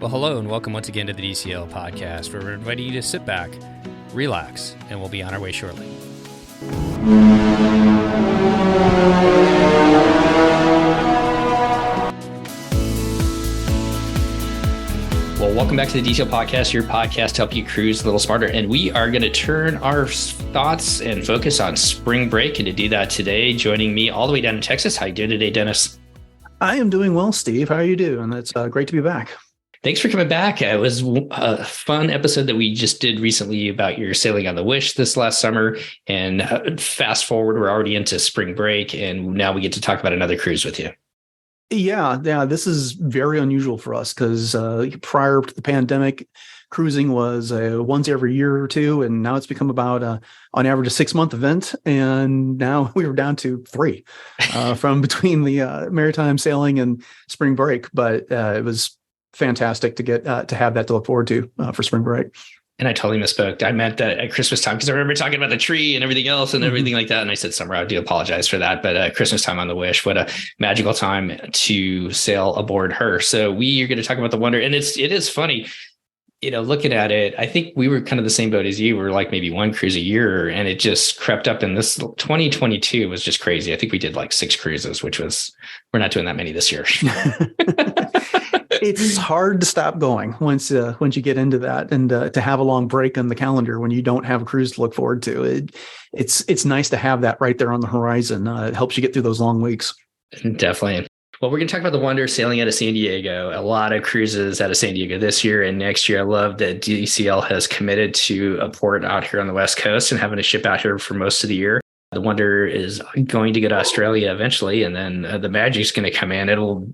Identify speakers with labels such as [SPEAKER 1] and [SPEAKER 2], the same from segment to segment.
[SPEAKER 1] Well, hello and welcome once again to the DCL podcast, where we're inviting you to sit back, relax, and we'll be on our way shortly. Well, welcome back to the DCL podcast, your podcast to help you cruise a little smarter. And we are going to turn our thoughts and focus on spring break. And to do that today, joining me all the way down in Texas. How you doing today, Dennis?
[SPEAKER 2] I am doing well, Steve. How are you doing? It's great to be back.
[SPEAKER 1] Thanks for coming back. It was a fun episode that we just did recently about your sailing on the Wish this last summer. And fast forward, we're already into spring break, and now we get to talk about another cruise with you.
[SPEAKER 2] Yeah. This is very unusual for us because prior to the pandemic, cruising was once every year or two, and now it's become about on average a 6-month event. And now we were down to 3 from between the maritime sailing and spring break. But it was fantastic to get to have that to look forward to for spring break.
[SPEAKER 1] And I totally misspoke. I meant that at Christmas time, because I remember talking about the tree and everything else and everything like that. And I said summer. I do apologize for that. But Christmas time on the Wish, what a magical time to sail aboard her. So we are going to talk about the Wonder. And it is funny, you know, looking at it, I think we were kind of the same boat as you. We were like maybe 1 cruise a year, and it just crept up. And this 2022 was just crazy. I think we did like 6 cruises, which was, we're not doing that many this year.
[SPEAKER 2] It's hard to stop going once you get into that, and to have a long break on the calendar when you don't have a cruise to look forward to. It's nice to have that right there on the horizon. It helps you get through those long weeks.
[SPEAKER 1] Definitely. Well, we're going to talk about the Wonder sailing out of San Diego. A lot of cruises out of San Diego this year and next year. I love that DCL has committed to a port out here on the West Coast and having a ship out here for most of the year. The Wonder is going to go to Australia eventually, and then the Magic's going to come in.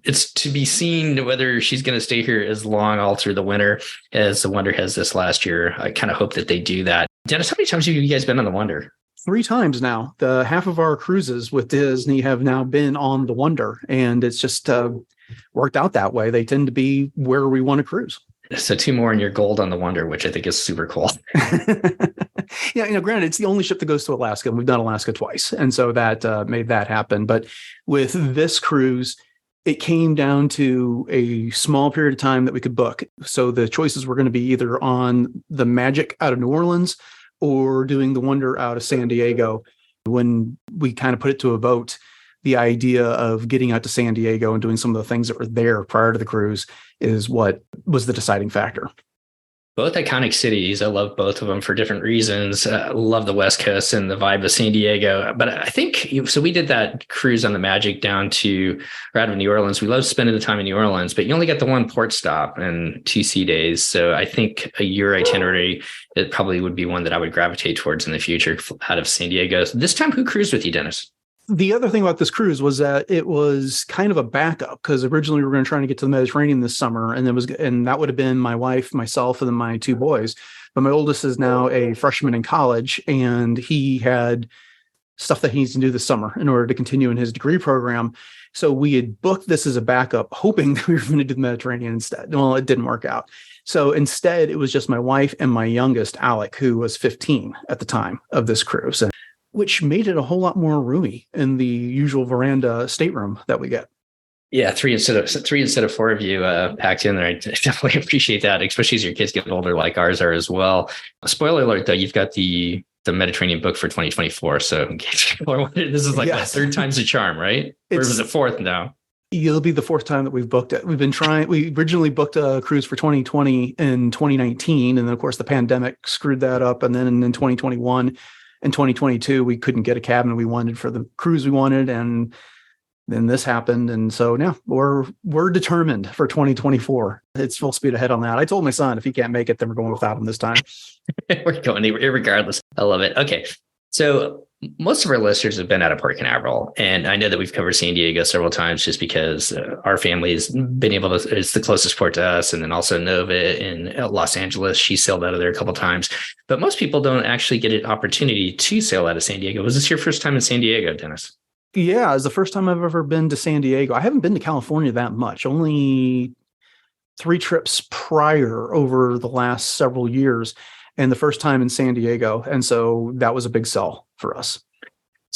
[SPEAKER 1] It's to be seen whether she's going to stay here as long all through the winter as the Wonder has this last year. I kind of hope that they do that. Dennis, how many times have you guys been on the Wonder?
[SPEAKER 2] 3 times now. The half of our cruises with Disney have now been on the Wonder, and it's just worked out that way. They tend to be where we want to cruise.
[SPEAKER 1] So 2 more in your gold on the Wonder, which I think is super cool.
[SPEAKER 2] Yeah, granted, it's the only ship that goes to Alaska, and we've done Alaska twice. And so that made that happen. But with this cruise, it came down to a small period of time that we could book. So the choices were going to be either on the Magic out of New Orleans or doing the Wonder out of San Diego. When we kind of put it to a vote, the idea of getting out to San Diego and doing some of the things that were there prior to the cruise is what was the deciding factor.
[SPEAKER 1] Both iconic cities. I love both of them for different reasons. Love the West Coast and the vibe of San Diego. But I think, so we did that cruise on the Magic down to, or out of New Orleans. We love spending the time in New Orleans, but you only get the 1 port stop and 2 sea days. So I think a year itinerary, it probably would be one that I would gravitate towards in the future out of San Diego. This time, who cruised with you, Dennis?
[SPEAKER 2] The other thing about this cruise was that it was kind of a backup, because originally we were going to try to get to the Mediterranean this summer, and that would have been my wife, myself, and then my 2 boys. But my oldest is now a freshman in college, and he had stuff that he needs to do this summer in order to continue in his degree program. So we had booked this as a backup, hoping that we were going to do the Mediterranean instead. Well, it didn't work out. So instead, it was just my wife and my youngest, Alec, who was 15 at the time of this cruise, which made it a whole lot more roomy in the usual veranda stateroom that we get.
[SPEAKER 1] Yeah, 3 instead of 4 of you packed in there. I definitely appreciate that, especially as your kids get older, like ours are as well. Spoiler alert, though, you've got the Mediterranean book for 2024. So in case people are wondering, this is like the 3rd time's the charm, right? Or was it 4th now?
[SPEAKER 2] It'll be the 4th time that we've booked it. We originally booked a cruise for 2020 and 2019. And then, of course, the pandemic screwed that up. And then in 2021 and 2022, we couldn't get a cabin we wanted for the cruise we wanted. And then this happened. And so now we're determined for 2024. It's full speed ahead on that. I told my son, if he can't make it, then we're going without him this time.
[SPEAKER 1] We're going regardless. I love it. Okay. So most of our listeners have been out of Port Canaveral, and I know that we've covered San Diego several times just because our family has been able to, it's the closest port to us. And then also Nova in Los Angeles, she sailed out of there a couple of times, but most people don't actually get an opportunity to sail out of San Diego. Was this your first time in San Diego, Dennis?
[SPEAKER 2] Yeah, it's the first time I've ever been to San Diego. I haven't been to California that much, only 3 trips prior over the last several years, and the first time in San Diego. And so that was a big sell for us.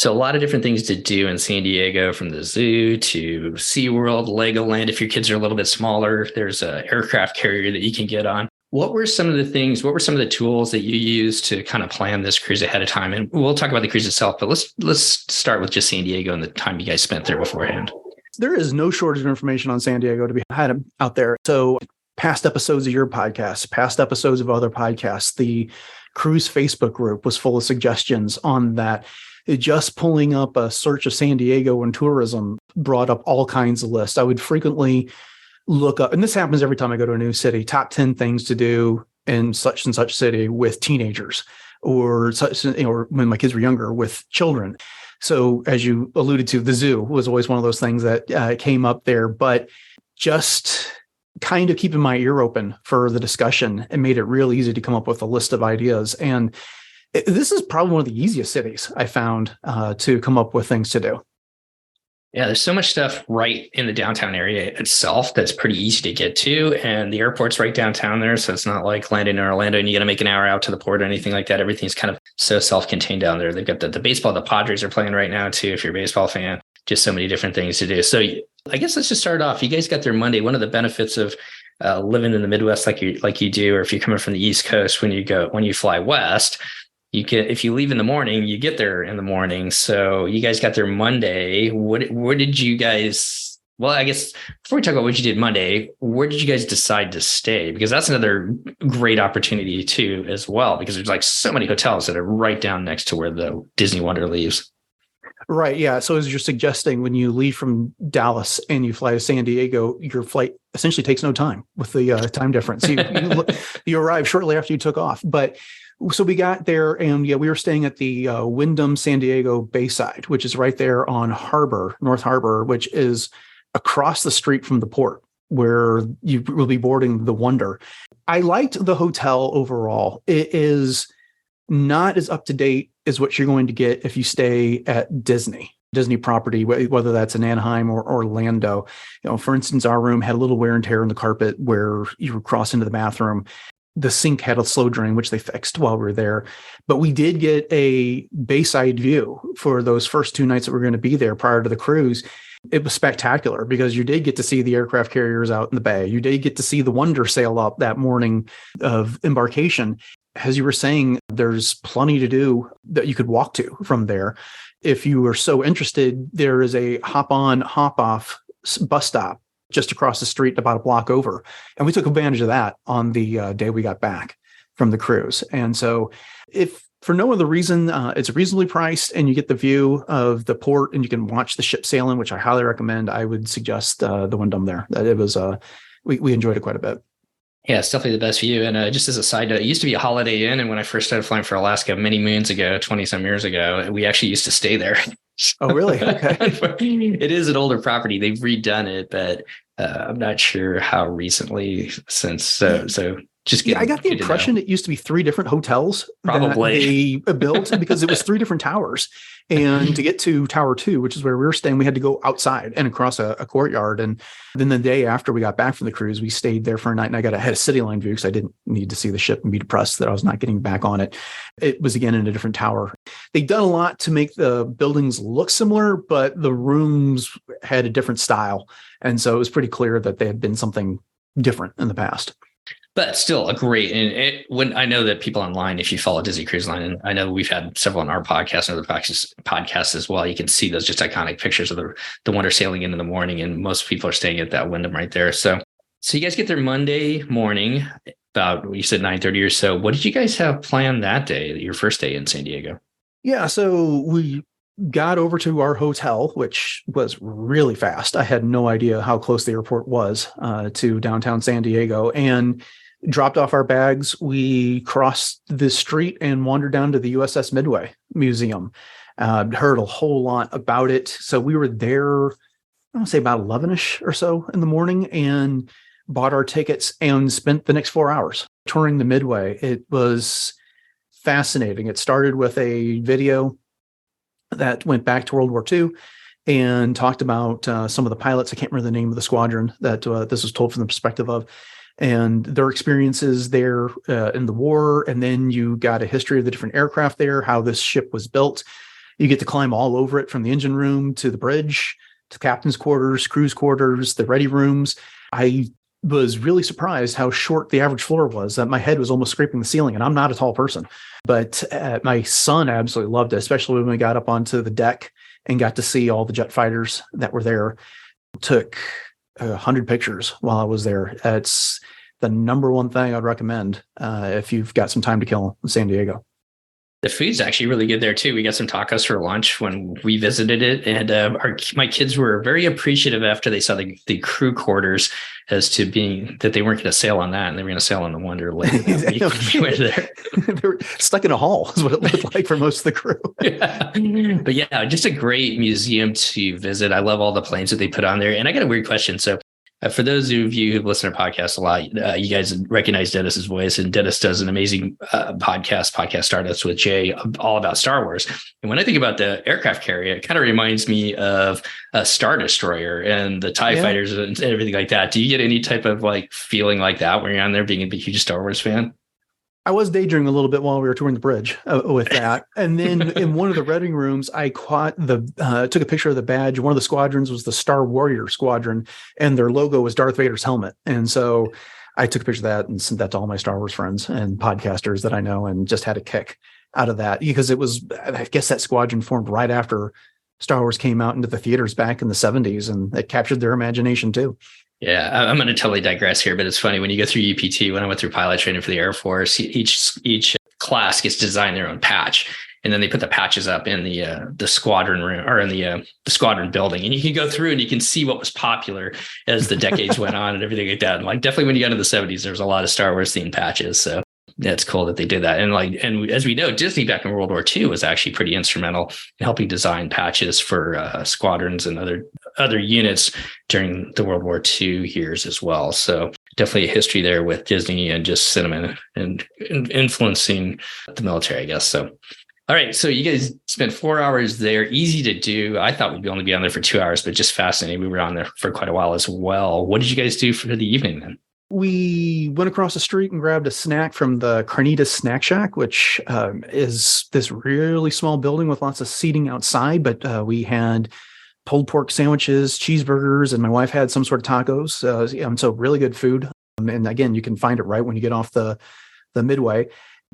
[SPEAKER 1] So a lot of different things to do in San Diego, from the zoo to SeaWorld, Legoland. If your kids are a little bit smaller, there's an aircraft carrier that you can get on. What were some of the tools that you used to kind of plan this cruise ahead of time? And we'll talk about the cruise itself, but let's start with just San Diego and the time you guys spent there beforehand.
[SPEAKER 2] There is no shortage of information on San Diego to be had out there. So past episodes of your podcast, past episodes of other podcasts, the cruise Facebook group was full of suggestions on that. Just pulling up a search of San Diego and tourism brought up all kinds of lists. I would frequently look up, and this happens every time I go to a new city, top 10 things to do in such and such city with teenagers, or such, or when my kids were younger with children. So as you alluded to, the zoo was always one of those things that came up there, but just kind of keeping my ear open for the discussion, it made it real easy to come up with a list of ideas. And this is probably one of the easiest cities I found to come up with things to do.
[SPEAKER 1] Yeah, there's so much stuff right in the downtown area itself that's pretty easy to get to. And the airport's right downtown there. So it's not like landing in Orlando and you got to make an hour out to the port or anything like that. Everything's kind of so self-contained down there. They've got the baseball, the Padres are playing right now too, if you're a baseball fan. Just so many different things to do. So I guess let's just start off. You guys got there Monday. One of the benefits of living in the Midwest like you do, or if you're coming from the East Coast, when you fly west, if you leave in the morning, you get there in the morning. So you guys got there Monday. Where did you guys, well, I guess before we talk about what you did Monday, where did you guys decide to stay? Because that's another great opportunity too, as well, because there's like so many hotels that are right down next to where the Disney Wonder leaves.
[SPEAKER 2] Right. Yeah. So as you're suggesting, when you leave from Dallas and you fly to San Diego, your flight essentially takes no time with the time difference. You arrive shortly after you took off. But so we got there and we were staying at the Wyndham San Diego Bayside, which is right there on North Harbor, which is across the street from the port where you will be boarding the Wonder. I liked the hotel overall. It is not as up to date as what you're going to get if you stay at Disney property, whether that's in Anaheim or Orlando. For instance, our room had a little wear and tear in the carpet where you would cross into the bathroom. The sink had a slow drain, which they fixed while we were there. But we did get a bayside view for those first 2 nights that we were going to be there prior to the cruise. It was spectacular because you did get to see the aircraft carriers out in the bay. You did get to see the Wonder sail up that morning of embarkation. As you were saying, there's plenty to do that you could walk to from there. If you were so interested, there is a hop-on, hop-off bus stop just across the street, about a block over. And we took advantage of that on the day we got back from the cruise. And so if for no other reason, it's reasonably priced and you get the view of the port and you can watch the ship sailing, which I highly recommend, I would suggest the Wyndham there. That it was, we enjoyed it quite a bit.
[SPEAKER 1] Yeah, it's definitely the best view. And just as a side note, it used to be a Holiday Inn. And when I first started flying for Alaska many moons ago, 20 some years ago, we actually used to stay there.
[SPEAKER 2] Oh, really? Okay.
[SPEAKER 1] It is an older property. They've redone it, but I'm not sure how recently since. So just
[SPEAKER 2] I got the impression it used to be 3 different hotels
[SPEAKER 1] probably
[SPEAKER 2] they built because it was 3 different towers. And to get to Tower 2, which is where we were staying, we had to go outside and across a courtyard. And then the day after we got back from the cruise, we stayed there for a night and I had a city line view because I didn't need to see the ship and be depressed that I was not getting back on it. It was again in a different tower. They've done a lot to make the buildings look similar, but the rooms had a different style. And so it was pretty clear that they had been something different in the past.
[SPEAKER 1] But still a great, and when I know that people online, if you follow Disney Cruise Line, and I know we've had several on our podcast and other podcasts as well, you can see those just iconic pictures of the Wonder sailing in the morning, and most people are staying at that Wyndham right there. So you guys get there Monday morning, about, you said 9:30 or so. What did you guys have planned that day, your first day in San Diego?
[SPEAKER 2] Yeah, so we got over to our hotel, which was really fast. I had no idea how close the airport was to downtown San Diego, and dropped off our bags. We crossed the street and wandered down to the USS Midway Museum. Heard a whole lot about it. So we were there, I want to say about 11ish or so in the morning, and bought our tickets and spent the next 4 hours touring the Midway. It was fascinating. It started with a video that went back to World War II and talked about some of the pilots. I can't remember the name of the squadron that this was told from the perspective of, and their experiences there in the war. And then you got a history of the different aircraft there, how this ship was built. You get to climb all over it from the engine room to the bridge, to captain's quarters, crew's quarters, the ready rooms. I was really surprised how short the average floor was, that my head was almost scraping the ceiling, and I'm not a tall person. But my son absolutely loved it, especially when we got up onto the deck and got to see all the jet fighters that were there. Took 100 pictures while I was there. It's the number one thing I'd recommend if you've got some time to kill in San Diego.
[SPEAKER 1] The food's actually really good there too. We got some tacos for lunch when we visited it, and my kids were very appreciative after they saw the crew quarters as to being that they weren't going to sail on that, and they were going to sail on the Wonder later that week when we went there.
[SPEAKER 2] They were stuck in a hall, is what it looked like for most of the crew.
[SPEAKER 1] Yeah. But yeah, just a great museum to visit. I love all the planes that they put on there. And I got a weird question. So for those of you who listen to podcasts a lot, you guys recognize Dennis's voice, and Dennis does an amazing podcast Stardust with Jay, all about Star Wars. And when I think about the aircraft carrier, it kind of reminds me of a Star Destroyer and the TIE fighters and everything like that. Do you get any type of like feeling like that when you're on there being a huge Star Wars fan?
[SPEAKER 2] I was daydreaming a little bit while we were touring the bridge with that. And then in one of the reading rooms, I caught took a picture of the badge. One of the squadrons was the Star Warrior Squadron, and their logo was Darth Vader's helmet. And so I took a picture of that and sent that to all my Star Wars friends and podcasters that I know, and just had a kick out of that, because it was, I guess that squadron formed right after Star Wars came out into the theaters back in the 70s, and it captured their imagination too.
[SPEAKER 1] Yeah, I'm going to totally digress here, but it's funny when you go through UPT. When I went through pilot training for the Air Force, each class gets to design their own patch, and then they put the patches up in the squadron room, or in the squadron building, and you can go through and you can see what was popular as the decades went on and everything like that. And like definitely when you got into the 70s, there was a lot of Star Wars themed patches. So that's cool that they did that. And as we know, Disney back in World War II was actually pretty instrumental in helping design patches for squadrons and other units during the World War II years as well. So definitely a history there with Disney and just cinema and influencing the military, I guess. So, all right. So you guys spent 4 hours there. Easy to do. I thought we'd only be on there for 2 hours, but just fascinating. We were on there for quite a while as well. What did you guys do for the evening then?
[SPEAKER 2] We went across the street and grabbed a snack from the Carnitas Snack Shack, which is this really small building with lots of seating outside. But we had pulled pork sandwiches, cheeseburgers, and my wife had some sort of tacos. So really good food. And again, you can find it right when you get off the Midway.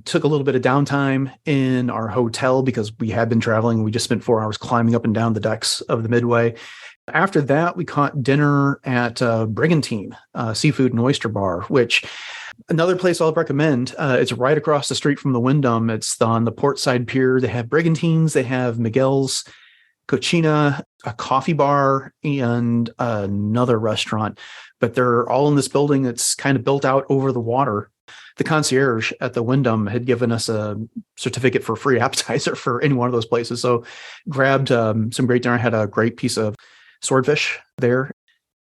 [SPEAKER 2] Took a little bit of downtime in our hotel because we had been traveling. We just spent 4 hours climbing up and down the decks of the Midway. After that, we caught dinner at Brigantine Seafood and Oyster Bar, which another place I'll recommend. It's right across the street from the Wyndham. It's on the Portside Pier. They have Brigantines. They have Miguel's Cochina, a coffee bar, and another restaurant. But they're all in this building that's kind of built out over the water. The concierge at the Wyndham had given us a certificate for free appetizer for any one of those places. So grabbed some great dinner. I had a great piece of swordfish there.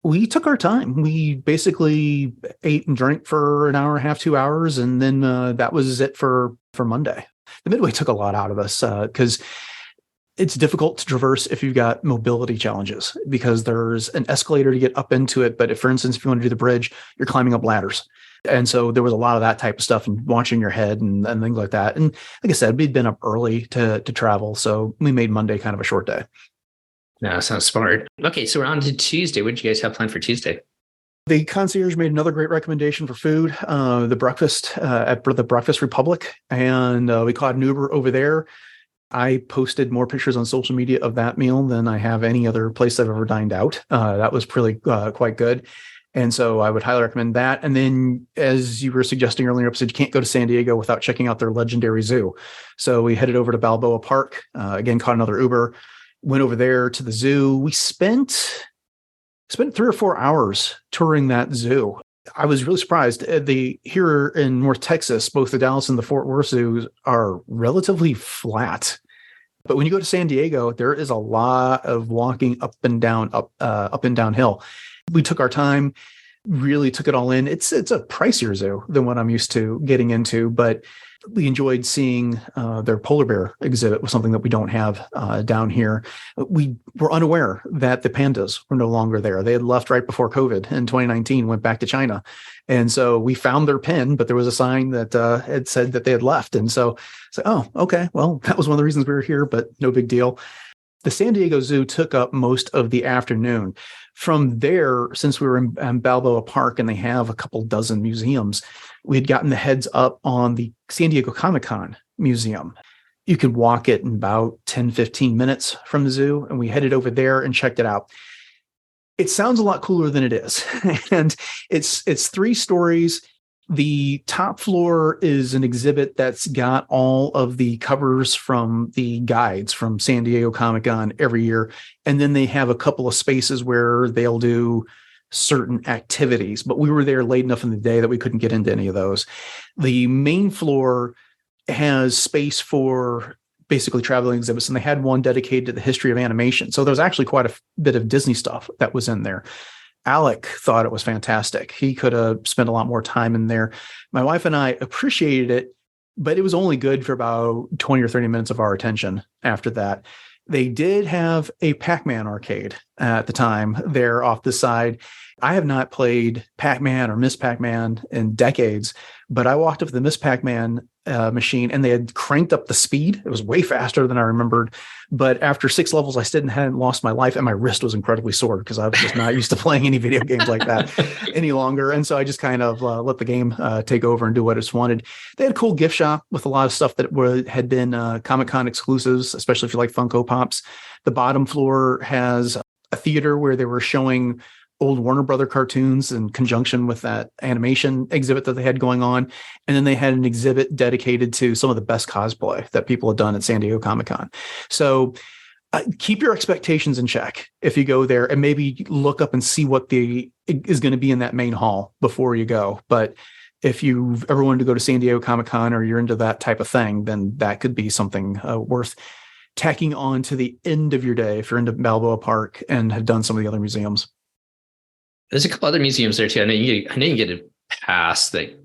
[SPEAKER 2] We took our time. We basically ate and drank for an hour and a half, 2 hours. And then that was it for Monday. The Midway took a lot out of us because it's difficult to traverse if you've got mobility challenges, because there's an escalator to get up into it. But if, for instance, if you want to do the bridge, you're climbing up ladders. And so there was a lot of that type of stuff and watching your head and things like that. And like I said, we'd been up early to travel. So we made Monday kind of a short day.
[SPEAKER 1] No, sounds smart. Okay, so we're on to Tuesday. What did you guys have planned for Tuesday?
[SPEAKER 2] The concierge made another great recommendation for food, the breakfast at the Breakfast Republic. And we caught an Uber over there. I posted more pictures on social media of that meal than I have any other place I've ever dined out. That was really quite good. And so I would highly recommend that. And then, as you were suggesting earlier in the episode, you can't go to San Diego without checking out their legendary zoo. So we headed over to Balboa Park, again, caught another Uber, went over there to the zoo. We spent 3 or 4 hours touring that zoo. I was really surprised. Here in North Texas, both the Dallas and the Fort Worth zoos are relatively flat. But when you go to San Diego, there is a lot of walking up and down hill. We took our time, really took it all in. It's a pricier zoo than what I'm used to getting into, but we enjoyed seeing their polar bear exhibit, was something that we don't have down here. We were unaware that the pandas were no longer there. They had left right before COVID in 2019, went back to China. And so we found their pen, but there was a sign that had said that they had left. And so, oh, okay, well, that was one of the reasons we were here, but no big deal. The San Diego Zoo took up most of the afternoon. From there, since we were in Balboa Park and they have a couple dozen museums, we had gotten the heads up on the San Diego Comic-Con Museum. You could walk it in about 10, 15 minutes from the zoo, and we headed over there and checked it out. It sounds a lot cooler than it is. And it's 3 stories. The top floor is an exhibit that's got all of the covers from the guides from San Diego Comic-Con every year. And then they have a couple of spaces where they'll do certain activities. But we were there late enough in the day that we couldn't get into any of those. The main floor has space for basically traveling exhibits, and they had one dedicated to the history of animation. So there's actually quite a bit of Disney stuff that was in there. Alec thought it was fantastic. He could have spent a lot more time in there. My wife and I appreciated it, but it was only good for about 20 or 30 minutes of our attention after that. They did have a Pac-Man arcade at the time there off the side. I have not played Pac-Man or Miss Pac-Man in decades, but I walked up to the Miss Pac-Man machine and they had cranked up the speed. It was way faster than I remembered. But after 6 levels, I still hadn't lost my life, and my wrist was incredibly sore because I was just not used to playing any video games like that any longer. And so I just kind of let the game take over and do what it's wanted. They had a cool gift shop with a lot of stuff that had been Comic-Con exclusives, especially if you like Funko Pops. The bottom floor has a theater where they were showing old Warner Brother cartoons in conjunction with that animation exhibit that they had going on. And then they had an exhibit dedicated to some of the best cosplay that people had done at San Diego Comic-Con. So keep your expectations in check if you go there, and maybe look up and see what is going to be in that main hall before you go. But if you've ever wanted to go to San Diego Comic-Con or you're into that type of thing, then that could be something worth tacking on to the end of your day if you're into Balboa Park and have done some of the other museums.
[SPEAKER 1] There's a couple other museums there too. I know you get a pass that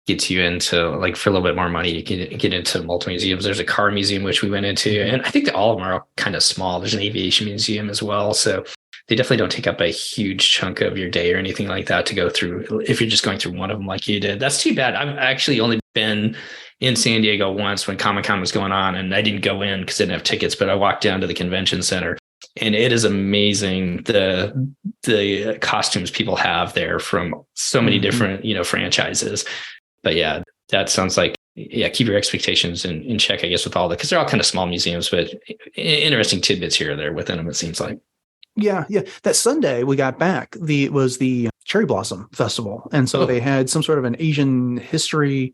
[SPEAKER 1] gets you into, like, for a little bit more money, you can get into multiple museums. There's a car museum, which we went into, and I think that all of them are kind of small. There's an aviation museum as well. So they definitely don't take up a huge chunk of your day or anything like that to go through if you're just going through one of them like you did. That's too bad. I've actually only been in San Diego once when Comic-Con was going on, and I didn't go in because I didn't have tickets, but I walked down to the convention center. And it is amazing the costumes people have there from so many different, franchises. But yeah, that sounds like, keep your expectations in check, I guess, with all that, because they're all kind of small museums, but interesting tidbits here or there within them, it seems like.
[SPEAKER 2] Yeah. That Sunday we got back, was the Cherry Blossom Festival. And so they had some sort of an Asian history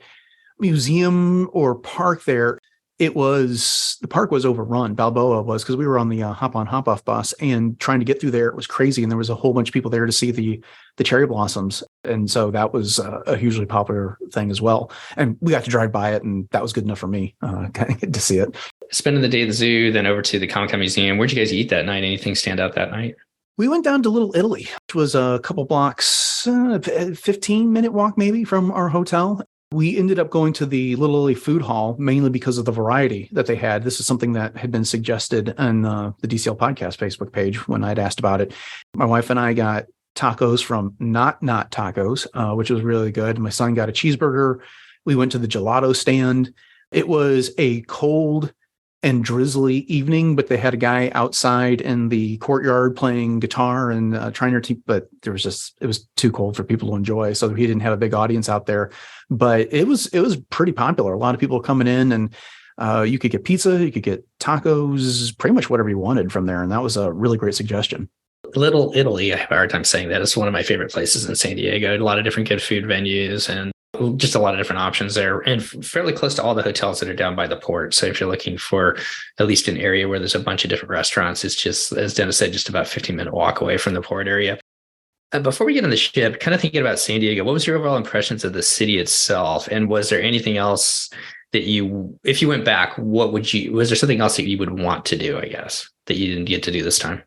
[SPEAKER 2] museum or park there. The park was overrun. Balboa was, because we were on the hop on hop off bus, and trying to get through there, it was crazy. And there was a whole bunch of people there to see the cherry blossoms. And so that was a hugely popular thing as well. And we got to drive by it, and that was good enough for me to see it.
[SPEAKER 1] Spending the day at the zoo, then over to the Comic-Con Museum. Where'd you guys eat that night? Anything stand out that night?
[SPEAKER 2] We went down to Little Italy, which was a couple blocks, 15-minute walk maybe from our hotel. We ended up going to the Little Italy Food Hall mainly because of the variety that they had. This is something that had been suggested on the DCL Podcast Facebook page when I'd asked about it. My wife and I got tacos from Not Tacos, which was really good. My son got a cheeseburger. We went to the gelato stand. It was a cold and drizzly evening, but they had a guy outside in the courtyard playing guitar and trying to, but it was too cold for people to enjoy. So he didn't have a big audience out there, but it was pretty popular. A lot of people coming in, and you could get pizza, you could get tacos, pretty much whatever you wanted from there. And that was a really great suggestion.
[SPEAKER 1] Little Italy, I have a hard time saying that. It's one of my favorite places in San Diego. A lot of different good food venues and just a lot of different options there, and fairly close to all the hotels that are down by the port. So if you're looking for at least an area where there's a bunch of different restaurants, it's just, as Dennis said, just about 15-minute walk away from the port area. Before we get on the ship, kind of thinking about San Diego, what was your overall impressions of the city itself? And was there anything else that if you went back, was there something else that you would want to do, I guess, that you didn't get to do this time?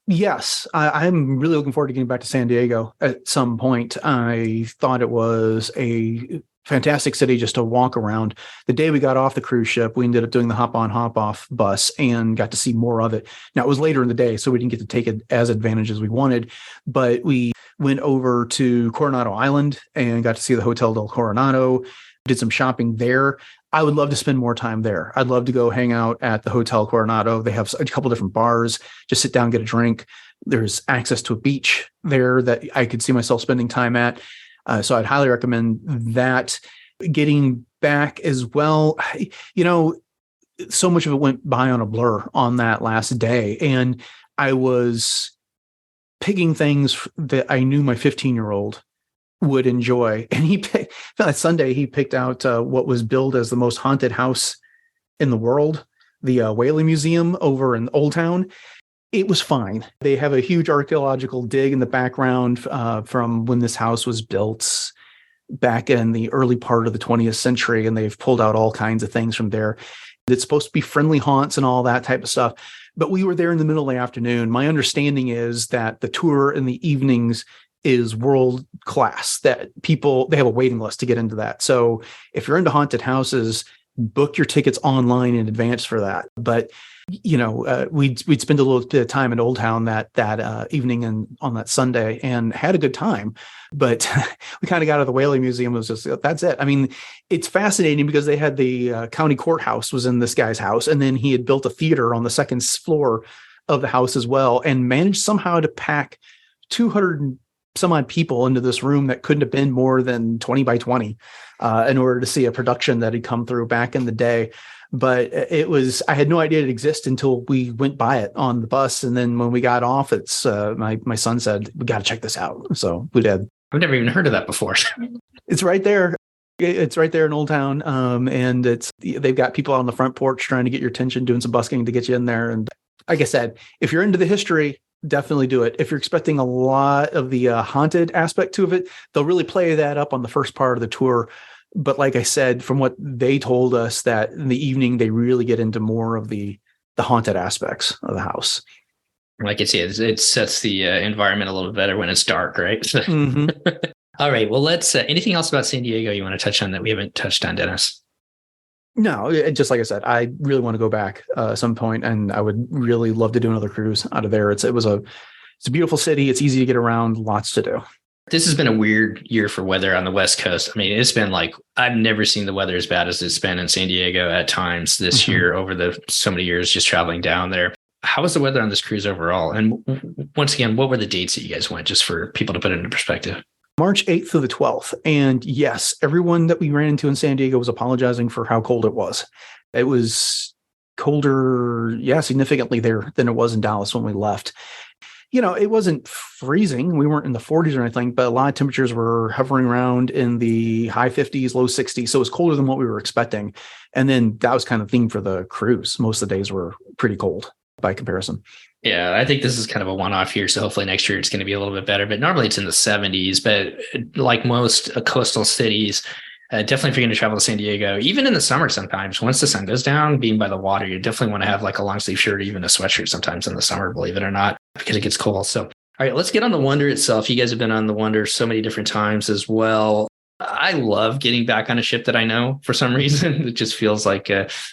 [SPEAKER 2] Yes, I'm really looking forward to getting back to San Diego at some point. I thought it was a fantastic city just to walk around. The day we got off the cruise ship, we ended up doing the hop on, hop off bus and got to see more of it. Now, it was later in the day, so we didn't get to take it as advantage as we wanted, but we went over to Coronado Island and got to see the Hotel del Coronado, did some shopping there. I would love to spend more time there. I'd love to go hang out at the Hotel Coronado. They have a couple different bars, just sit down, get a drink. There's access to a beach there that I could see myself spending time at. So I'd highly recommend that. Getting back as well, so much of it went by on a blur on that last day. And I was picking things that I knew my 15-year-old would enjoy. And that Sunday, he picked out what was billed as the most haunted house in the world, the Whaley Museum over in Old Town. It was fine. They have a huge archaeological dig in the background from when this house was built back in the early part of the 20th century, and they've pulled out all kinds of things from there. It's supposed to be friendly haunts and all that type of stuff. But we were there in the middle of the afternoon. My understanding is that the tour in the evenings is world class, that they have a waiting list to get into that. So if you're into haunted houses, book your tickets online in advance for that. But we'd spend a little bit of time in Old Town that evening and on that Sunday and had a good time. But we kind of got out of the Whaley Museum. It was just, that's it. I mean, it's fascinating because they had the county courthouse was in this guy's house, and then he had built a theater on the second floor of the house as well, and managed somehow to pack 200 and some odd people into this room that couldn't have been more than 20 by 20 in order to see a production that had come through back in the day. But I had no idea it existed until we went by it on the bus. And then when we got off, it's my son said, we got to check this out. So we did.
[SPEAKER 1] I've never even heard of that before.
[SPEAKER 2] It's right there. It's right there in Old Town. And they've got people out on the front porch trying to get your attention, doing some busking to get you in there. And like I said, if you're into the history, definitely do it. If you're expecting a lot of the haunted aspect to it, they'll really play that up on the first part of the tour. But like I said, from what they told us, that in the evening, they really get into more of the haunted aspects of the house.
[SPEAKER 1] Like I said, it sets the environment a little better when it's dark, right?
[SPEAKER 2] Mm-hmm.
[SPEAKER 1] All right. Well, let's, anything else about San Diego you want to touch on that we haven't touched on, Dennis?
[SPEAKER 2] No, just like I said, I really want to go back at some point, and I would really love to do another cruise out of there. It's a beautiful city. It's easy to get around, lots to do.
[SPEAKER 1] This has been a weird year for weather on the West Coast. I mean, it's been like, I've never seen the weather as bad as it's been in San Diego at times this year over so many years just traveling down there. How was the weather on this cruise overall? And once again, what were the dates that you guys went, just for people to put it into perspective?
[SPEAKER 2] March 8th through the 12th. And yes, everyone that we ran into in San Diego was apologizing for how cold it was. It was colder, significantly there than it was in Dallas when we left. It wasn't freezing. We weren't in the 40s or anything, but a lot of temperatures were hovering around in the high 50s, low 60s. So it was colder than what we were expecting. And then that was kind of the theme for the cruise. Most of the days were pretty cold by comparison.
[SPEAKER 1] Yeah, I think this is kind of a one-off year. So hopefully next year it's going to be a little bit better. But normally it's in the 70s. But like most coastal cities, definitely if you're going to travel to San Diego, even in the summer sometimes, once the sun goes down, being by the water, you definitely want to have like a long sleeve shirt or even a sweatshirt sometimes in the summer, believe it or not, because it gets cold. So, all right, let's get on the Wonder itself. You guys have been on the Wonder so many different times as well. I love getting back on a ship that I know for some reason. It just feels like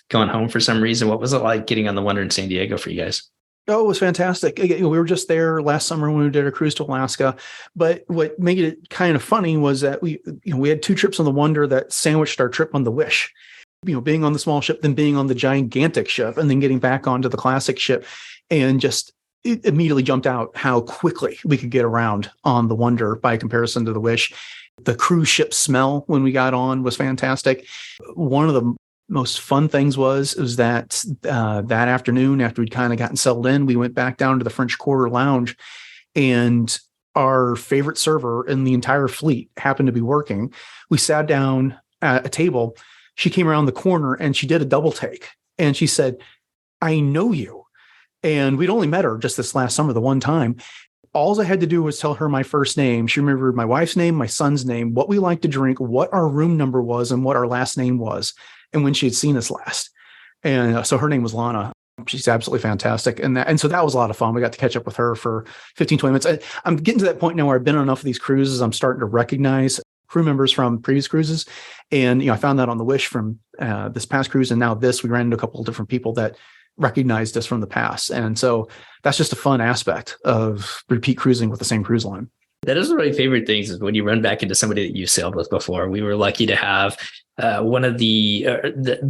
[SPEAKER 1] going home for some reason. What was it like getting on the Wonder in San Diego for you guys?
[SPEAKER 2] Oh, it was fantastic. We were just there last summer when we did a cruise to Alaska. But what made it kind of funny was that we had two trips on the Wonder that sandwiched our trip on the Wish. Being on the small ship, then being on the gigantic ship, and then getting back onto the classic ship. And just it immediately jumped out how quickly we could get around on the Wonder by comparison to the Wish. The cruise ship smell when we got on was fantastic. One of the most fun things was that that afternoon, after we'd kind of gotten settled in, we went back down to the French Quarter Lounge, and our favorite server in the entire fleet happened to be working. We sat down at a table. She came around the corner and she did a double take, and she said, "I know you." And we'd only met her just this last summer, the one time. All I had to do was tell her my first name. She remembered my wife's name, my son's name, what we liked to drink, what our room number was, and what our last name was, and when she had seen us last. And so her name was Lana. she's absolutely fantastic. And so that was a lot of fun. We got to catch up with her for 15, 20 minutes. I'm getting to that point now where I've been on enough of these cruises. I'm starting to recognize crew members from previous cruises. And, I found that on the Wish from this past cruise. And now we ran into a couple of different people that recognized us from the past. And so that's just a fun aspect of repeat cruising with the same cruise line.
[SPEAKER 1] That is one of my favorite things is when you run back into somebody that you sailed with before. We were lucky to have one of the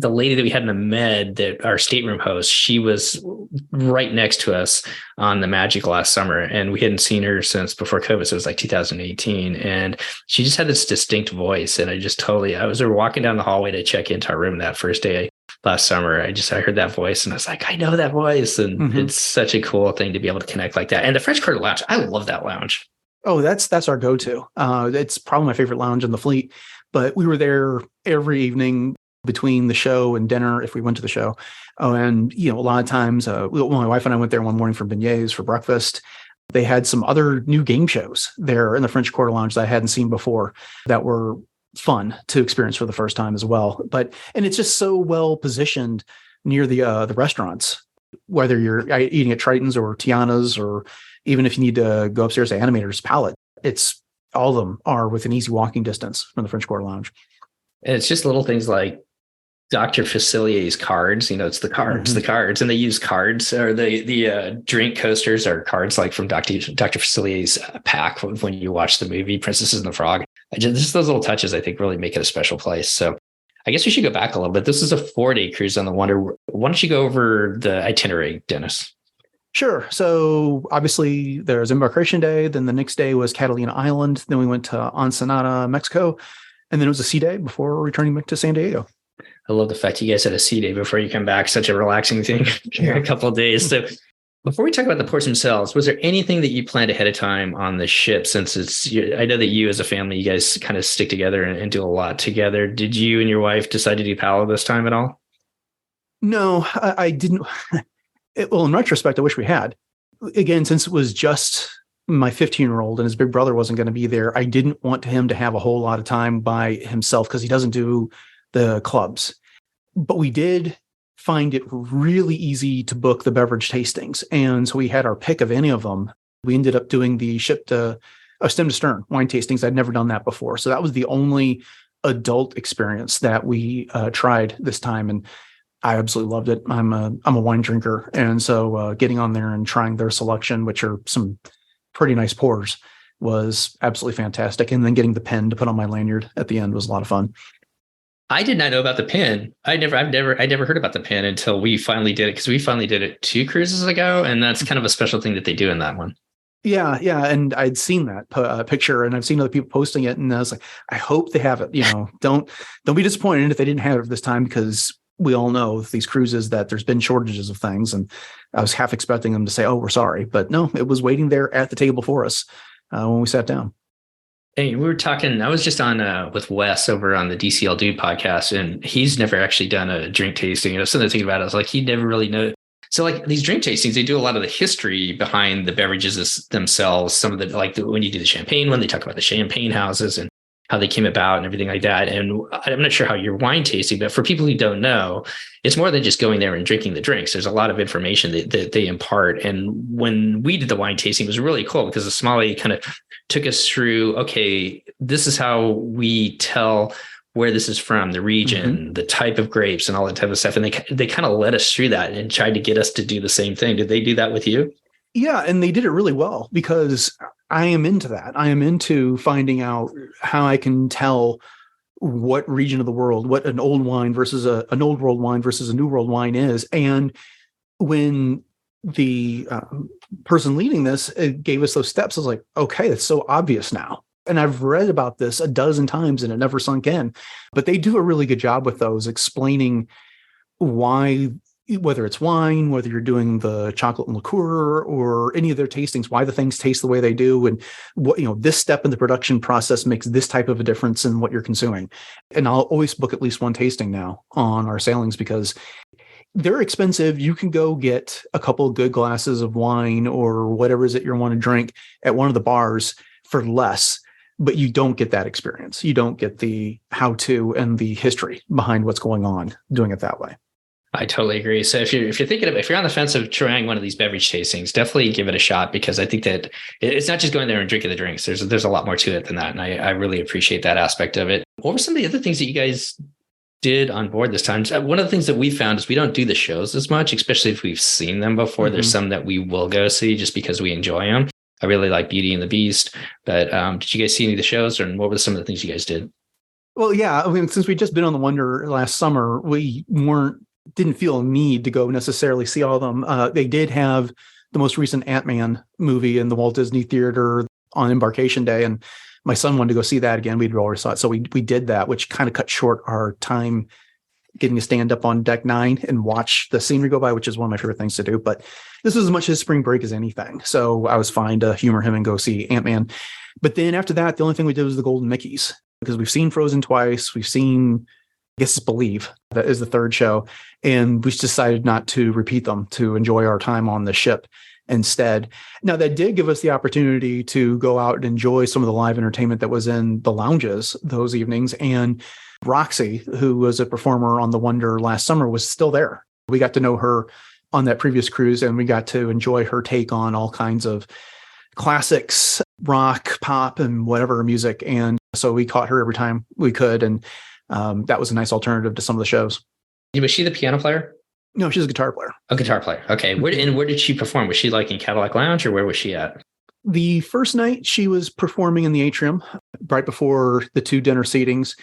[SPEAKER 1] lady that we had in the Med, that our stateroom host, she was right next to us on the Magic last summer, and we hadn't seen her since before COVID. So it was like 2018, and she just had this distinct voice. And I was walking down the hallway to check into our room that first day last summer. I heard that voice and I was like, I know that voice. And it's such a cool thing to be able to connect like that. And the French Quarter Lounge, I love that lounge.
[SPEAKER 2] Oh, that's our go-to. It's probably my favorite lounge in the fleet, but we were there every evening between the show and dinner if we went to the show. Oh, and, a lot of times, my wife and I went there one morning for beignets for breakfast. They had some other new game shows there in the French Quarter Lounge that I hadn't seen before that were fun to experience for the first time as well. And it's just so well positioned near the restaurants, whether you're eating at Triton's or Tiana's, or even if you need to go upstairs to Animator's Palette, it's all of them are within easy walking distance from the French Quarter Lounge.
[SPEAKER 1] And it's just little things like Dr. Facilier's cards, it's the cards, and they use cards, or the drink coasters are cards like from Dr. Facilier's pack when you watch the movie Princesses and the Frog. Just those little touches, I think, really make it a special place. So I guess we should go back a little bit. This is a 4-day cruise on the Wonder. Why don't you go over the itinerary, Dennis?
[SPEAKER 2] Sure. So obviously there's Embarkation Day. Then the next day was Catalina Island. Then we went to Ensenada, Mexico. And then it was a sea day before returning back to San Diego.
[SPEAKER 1] I love the fact you guys had a sea day before you come back. Such a relaxing thing. A couple of days. So before we talk about the ports themselves, was there anything that you planned ahead of time on the ship? Since I know that you as a family, you guys kind of stick together and do a lot together. Did you and your wife decide to do paddle this time at all?
[SPEAKER 2] No, I didn't. Well, in retrospect, I wish we had. Again, since it was just my 15-year-old and his big brother wasn't going to be there, I didn't want him to have a whole lot of time by himself because he doesn't do the clubs. But we did find it really easy to book the beverage tastings. And so we had our pick of any of them. We ended up doing the stem to stern wine tastings. I'd never done that before. So that was the only adult experience that we tried this time. And I absolutely loved it. I'm a wine drinker. And so getting on there and trying their selection, which are some pretty nice pours, was absolutely fantastic. And then getting the pen to put on my lanyard at the end was a lot of fun.
[SPEAKER 1] I did not know about the pin. I never heard about the pin until we finally did it, because we finally did it 2 cruises ago. And that's kind of a special thing that they do in that one.
[SPEAKER 2] Yeah. And I'd seen that picture, and I've seen other people posting it. And I was like, I hope they have it. Don't be disappointed if they didn't have it this time, because we all know with these cruises that there's been shortages of things. And I was half expecting them to say, oh, we're sorry. But no, it was waiting there at the table for us when we sat down.
[SPEAKER 1] Hey, we were talking, I was just on with Wes over on the DCL Dude podcast, and he's never actually done a drink tasting. Something to think about. I was like, he never really knows. So like these drink tastings, they do a lot of the history behind the beverages themselves. Some of the, when you do the champagne one, they talk about the champagne houses and how they came about and everything like that. And I'm not sure how you're wine tasting, but for people who don't know, it's more than just going there and drinking the drinks. There's a lot of information that they impart. And when we did the wine tasting, it was really cool because the sommelier kind of took us through, okay, this is how we tell where this is from, the region, the type of grapes and all that type of stuff. And they kind of led us through that and tried to get us to do the same thing. Did they do that with you?
[SPEAKER 2] Yeah, and they did it really well, because I am into that. I am into finding out how I can tell what region of the world, what an old wine versus an old world wine versus a new world wine is. And when the person leading this gave us those steps, I was like, okay, it's so obvious now. And I've read about this a dozen times and it never sunk in. But they do a really good job with those, explaining why, whether it's wine, whether you're doing the chocolate and liqueur or any of their tastings, why the things taste the way they do, and what, this step in the production process makes this type of a difference in what you're consuming. And I'll always book at least one tasting now on our sailings, because they're expensive. You can go get a couple of good glasses of wine or whatever it is that you want to drink at one of the bars for less, but you don't get that experience. You don't get the how-to and the history behind what's going on doing it that way.
[SPEAKER 1] I totally agree. So if you're on the fence of trying one of these beverage tastings, definitely give it a shot, because I think that it's not just going there and drinking the drinks. There's a lot more to it than that, and I really appreciate that aspect of it. What were some of the other things that you guys did on board this time? One of the things that we found is we don't do the shows as much, especially if we've seen them before. There's some that we will go see just because we enjoy them. I really like Beauty and the Beast, but did you guys see any of the shows, and what were some of the things you guys did?
[SPEAKER 2] Well, yeah, I mean, since we just been on the Wonder last summer, we didn't feel a need to go necessarily see all of them. They did have the most recent Ant-Man movie in the Walt Disney Theater on Embarkation Day, and my son wanted to go see that again. We'd already saw it, so we did that, which kind of cut short our time getting to stand up on deck 9 and watch the scenery go by, which is one of my favorite things to do. But this was as much his spring break as anything, so I was fine to humor him and go see Ant-Man. But then after that, the only thing we did was the Golden Mickeys, because we've seen Frozen twice. We've seen, I guess it's Believe, that is the third show. And we decided not to repeat them, to enjoy our time on the ship instead. Now, that did give us the opportunity to go out and enjoy some of the live entertainment that was in the lounges those evenings. And Roxy, who was a performer on the Wonder last summer, was still there. We got to know her on that previous cruise, and we got to enjoy her take on all kinds of classics, rock, pop, and whatever music. And so we caught her every time we could. And that was a nice alternative to some of the shows.
[SPEAKER 1] Was she the piano player?
[SPEAKER 2] No, she's a guitar player.
[SPEAKER 1] A guitar player. Okay. Where did she perform? Was she like in Cadillac Lounge, or where was she at?
[SPEAKER 2] The first night she was performing in the atrium right before the 2 dinner seatings.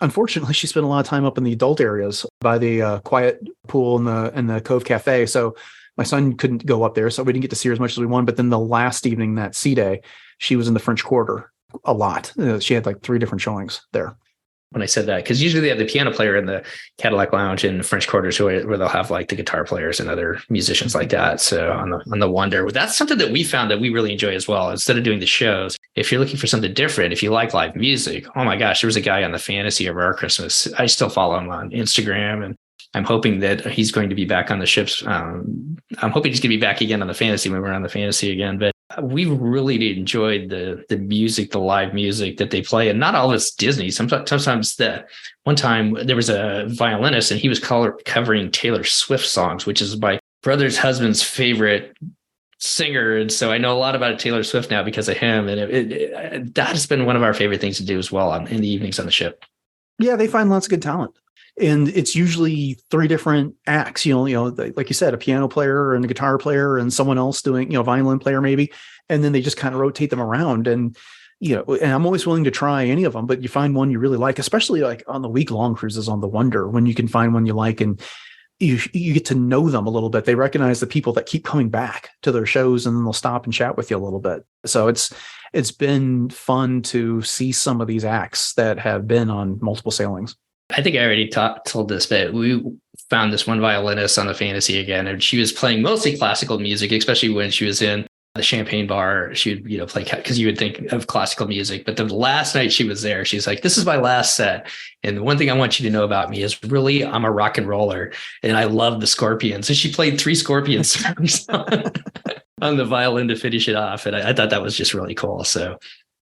[SPEAKER 2] Unfortunately, she spent a lot of time up in the adult areas by the quiet pool and the Cove Cafe. So my son couldn't go up there, so we didn't get to see her as much as we wanted. But then the last evening, that sea day, she was in the French Quarter a lot. She had like 3 different showings there.
[SPEAKER 1] When I said that, because usually they have the piano player in the Cadillac Lounge and French Quarters, where they'll have like the guitar players and other musicians like that. So on the Wonder, that's something that we found that we really enjoy as well. Instead of doing the shows, if you're looking for something different, if you like live music, oh my gosh, there was a guy on the Fantasy of Our Christmas. I still follow him on Instagram, and I'm hoping that he's going to be back on the ships. I'm hoping he's going to be back again on the Fantasy when we're on the Fantasy again. But we really enjoyed the music, the live music that they play, and not all of it's Disney. Sometimes one time there was a violinist, and he was covering Taylor Swift songs, which is my brother's husband's favorite singer. And so I know a lot about Taylor Swift now because of him. And that has been one of our favorite things to do as well in the evenings on the ship.
[SPEAKER 2] Yeah, they find lots of good talent. And it's usually 3 different acts, like you said, a piano player and a guitar player and someone else doing, violin player maybe. And then they just kind of rotate them around. And, and I'm always willing to try any of them, but you find one you really like, especially like on the week-long cruises on the Wonder, when you can find one you like and you get to know them a little bit. They recognize the people that keep coming back to their shows, and then they'll stop and chat with you a little bit. So it's been fun to see some of these acts that have been on multiple sailings.
[SPEAKER 1] I think I already told this, but we found this one violinist on the Fantasy again, and she was playing mostly classical music, especially when she was in the Champagne Bar. She would, play, because you would think of classical music. But the last night she was there, she's like, "This is my last set. And the one thing I want you to know about me is really I'm a rock and roller, and I love the Scorpions." And she played 3 Scorpions songs on the violin to finish it off. And I thought that was just really cool. So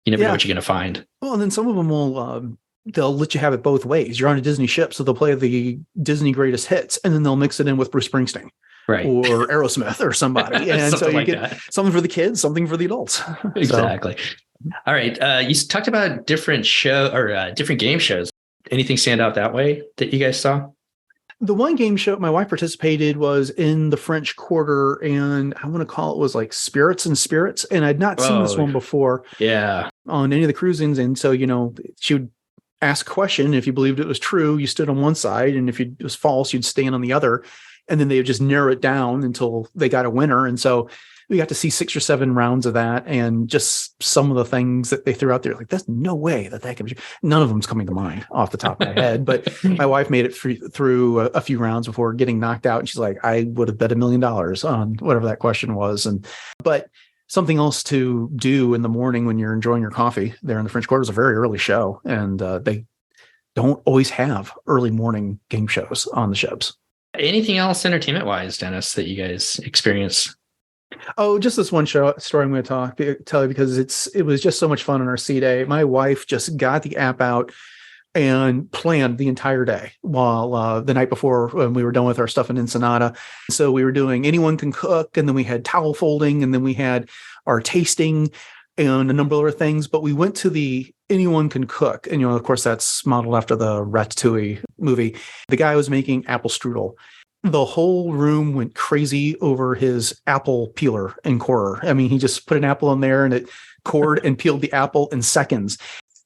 [SPEAKER 1] you never know what you're going to find.
[SPEAKER 2] Well, and then some of them will... they'll let you have it both ways. You're on a Disney ship, so they'll play the Disney greatest hits, and then they'll mix it in with Bruce Springsteen,
[SPEAKER 1] right,
[SPEAKER 2] or Aerosmith or somebody. And so you get something for the kids, something for the adults.
[SPEAKER 1] Exactly. All right. You talked about different different game shows. Anything stand out that way that you guys saw?
[SPEAKER 2] The one game show my wife participated was in the French Quarter, and I want to call it was like Spirits and Spirits. And I'd not seen this one before.
[SPEAKER 1] Yeah.
[SPEAKER 2] On any of the cruisings. And so, she would ask a question. If you believed it was true, you stood on one side, and if it was false, you'd stand on the other. And then they would just narrow it down until they got a winner. And so we got to see 6 or 7 rounds of that, and just some of the things that they threw out there. Like, there's no way that can be. None of them's coming to mind off the top of my head. But my wife made it through a few rounds before getting knocked out. And she's like, I would have bet $1 million on whatever that question was. But something else to do in the morning when you're enjoying your coffee there in the French Quarter is a very early show. And they don't always have early morning game shows on the ships.
[SPEAKER 1] Anything else entertainment wise, Dennis, that you guys experience?
[SPEAKER 2] Oh, just this one story I'm going to tell you, because it was just so much fun on our sea day. My wife just got the app out and planned the entire day while the night before when we were done with our stuff in Ensenada. So we were doing Anyone Can Cook, and then we had towel folding, and then we had our tasting and a number of other things. But we went to the Anyone Can Cook, and of course that's modeled after the Ratatouille movie. The guy was making apple strudel. The whole room went crazy over his apple peeler and corer. I mean, he just put an apple in there and it cored and peeled the apple in seconds.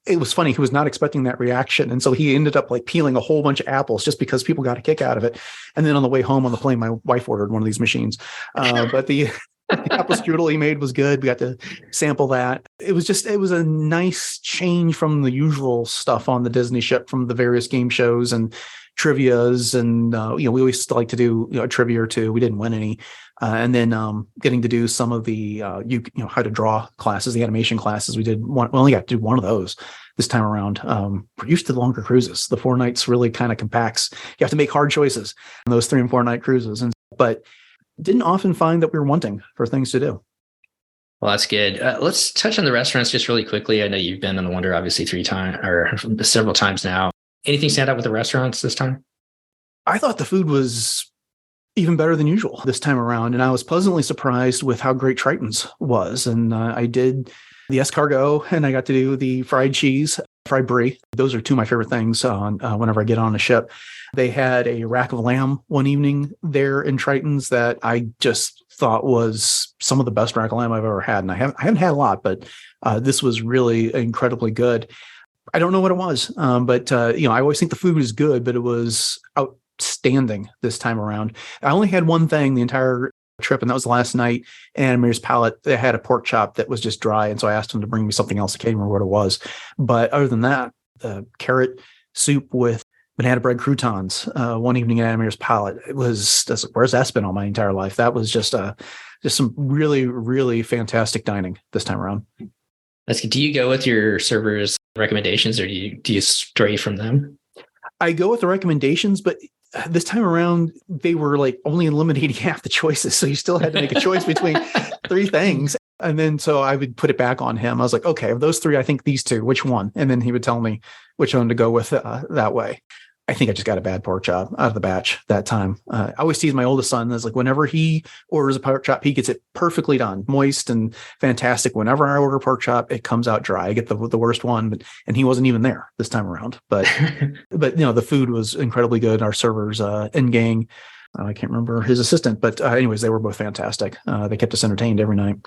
[SPEAKER 2] It was funny. He was not expecting that reaction. And so he ended up like peeling a whole bunch of apples just because people got a kick out of it. And then on the way home on the plane, my wife ordered one of these machines. But the apple strudel he made was good. We got to sample that. It was a nice change from the usual stuff on the Disney ship from the various game shows and trivias. And, we always like to do a trivia or two. We didn't win any. And then getting to do some of the how to draw classes, the animation classes. We only got to do one of those this time around. We're used to the longer cruises. The 4 nights really kind of compacts. You have to make hard choices on those 3 and 4 night cruises, but didn't often find that we were wanting for things to do.
[SPEAKER 1] Well, that's good. Let's touch on the restaurants just really quickly. I know you've been on the Wonder obviously 3 times or several times now. Anything stand out with the restaurants this time?
[SPEAKER 2] I thought the food was even better than usual this time around. And I was pleasantly surprised with how great Triton's was. And I did the escargot, and I got to do the fried cheese, fried brie. Those are 2 of my favorite things whenever I get on a ship. They had a rack of lamb one evening there in Triton's that I just thought was some of the best rack of lamb I've ever had. And I haven't had a lot, but this was really incredibly good. I don't know what it was, but I always think the food is good, but it was outstanding this time around. I only had one thing the entire trip, and that was the last night. And Mayor's Palate, they had a pork chop that was just dry, and so I asked him to bring me something else. I can't remember what it was, but other than that, the carrot soup with banana bread croutons one evening at Mayor's Palate, it was where's that been all my entire life? That was just some really, really fantastic dining this time around.
[SPEAKER 1] Do you go with your servers' recommendations, or do you stray from them?
[SPEAKER 2] I go with the recommendations, but this time around, they were like only eliminating half the choices. So you still had to make a choice between 3 things. And then so I would put it back on him. I was like, okay, of those 3, I think these 2, which one? And then he would tell me which one to go with that way. I think I just got a bad pork chop out of the batch that time. I always tease my oldest son. That's like whenever he orders a pork chop, he gets it perfectly done, moist and fantastic. Whenever I order pork chop, it comes out dry. I get the worst one, and he wasn't even there this time around. But the food was incredibly good. Our servers, Gang, I can't remember his assistant, but anyways, they were both fantastic. They kept us entertained every night.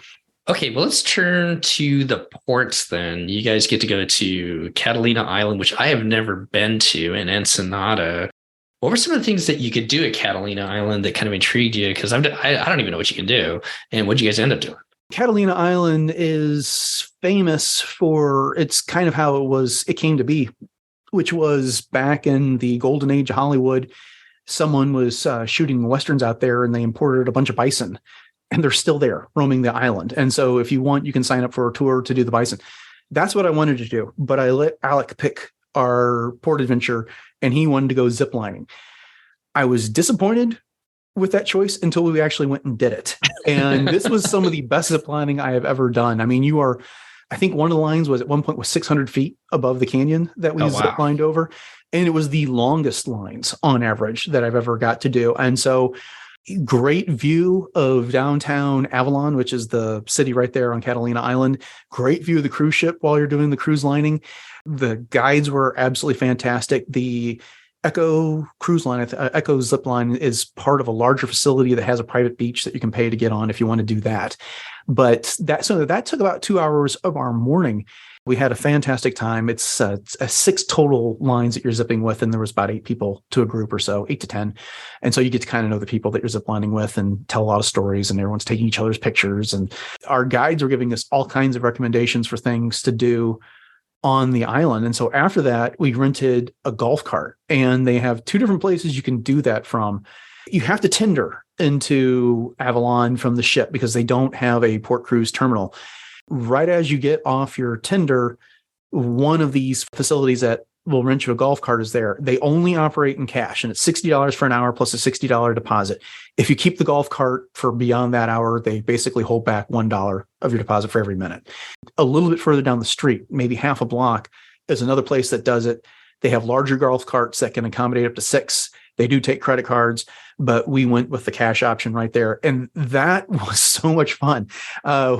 [SPEAKER 1] Okay, well, let's turn to the ports then. You guys get to go to Catalina Island, which I have never been to, and Ensenada. What were some of the things that you could do at Catalina Island that kind of intrigued you? Because I don't even know what you can do. And what did you guys end up doing?
[SPEAKER 2] Catalina Island is famous for it's kind of how it came to be, which was back in the golden age of Hollywood. Someone was shooting Westerns out there, and they imported a bunch of bison. And they're still there roaming the island. And so if you want, you can sign up for a tour to do the bison. That's what I wanted to do. But I let Alec pick our port adventure, and he wanted to go ziplining. I was disappointed with that choice until we actually went and did it. And this was some of the best ziplining I have ever done. I mean, I think one of the lines was at one point was 600 feet above the canyon that we ziplined over. And it was the longest lines on average that I've ever got to do. And so great view of downtown Avalon, which is the city right there on Catalina Island. Great view of the cruise ship while you're doing the cruise lining. The guides were absolutely fantastic. The Echo cruise line, Echo zip line is part of a larger facility that has a private beach that you can pay to get on if you want to do that. But that took about 2 hours of our morning. We had a fantastic time. It's 6 total lines that you're zipping with, and there was about 8 people to a group or so, 8 to 10. And so you get to kind of know the people that you're ziplining with and tell a lot of stories, and everyone's taking each other's pictures. And our guides were giving us all kinds of recommendations for things to do on the island. And so after that, we rented a golf cart, and they have 2 different places you can do that from. You have to tender into Avalon from the ship because they don't have a port cruise terminal. Right as you get off your tender, one of these facilities that will rent you a golf cart is there. They only operate in cash, and it's $60 for an hour plus a $60 deposit. If you keep the golf cart for beyond that hour, they basically hold back $1 of your deposit for every minute. A little bit further down the street, maybe half a block, is another place that does it. They have larger golf carts that can accommodate up to 6. They do take credit cards, but we went with the cash option right there. And that was so much fun.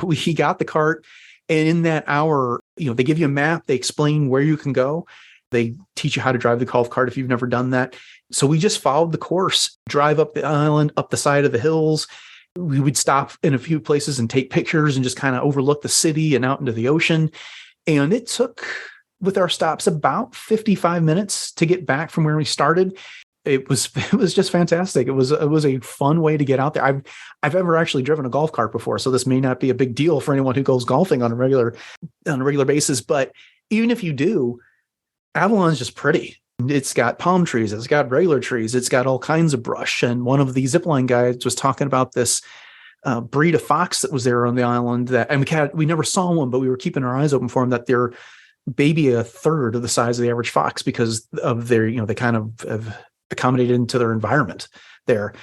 [SPEAKER 2] We got the cart, and in that hour, they give you a map. They explain where you can go. They teach you how to drive the golf cart if you've never done that. So we just followed the course, drive up the island, up the side of the hills. We would stop in a few places and take pictures and just kind of overlook the city and out into the ocean. And it took, with our stops, about 55 minutes to get back from where we started. It was just fantastic. It was a fun way to get out there. I've ever actually driven a golf cart before, so this may not be a big deal for anyone who goes golfing on a regular basis. But even if you do, Avalon's just pretty. It's got palm trees. It's got regular trees. It's got all kinds of brush. And one of the zipline guides was talking about this breed of fox that was there on the island. We never saw one, but we were keeping our eyes open for them. That they're maybe a third of the size of the average fox because of their, they kind of have accommodated into their environment there.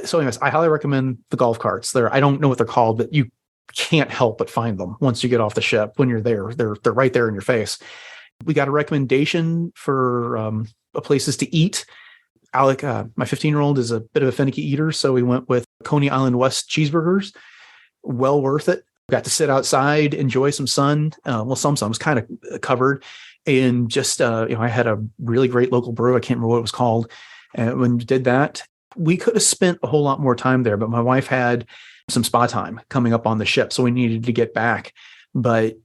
[SPEAKER 2] So, anyways, I highly recommend the golf carts. I don't know what they're called, but you can't help but find them once you get off the ship. When you're there, they're right there in your face. We got a recommendation for places to eat. Alec, my 15-year-old, is a bit of a finicky eater, so we went with Coney Island West cheeseburgers. Well worth it. Got to sit outside, enjoy some sun. Some sun's kind of covered, and just I had a really great local brew. I can't remember what it was called. And when we did that, we could have spent a whole lot more time there, but my wife had some spa time coming up on the ship, so we needed to get back. But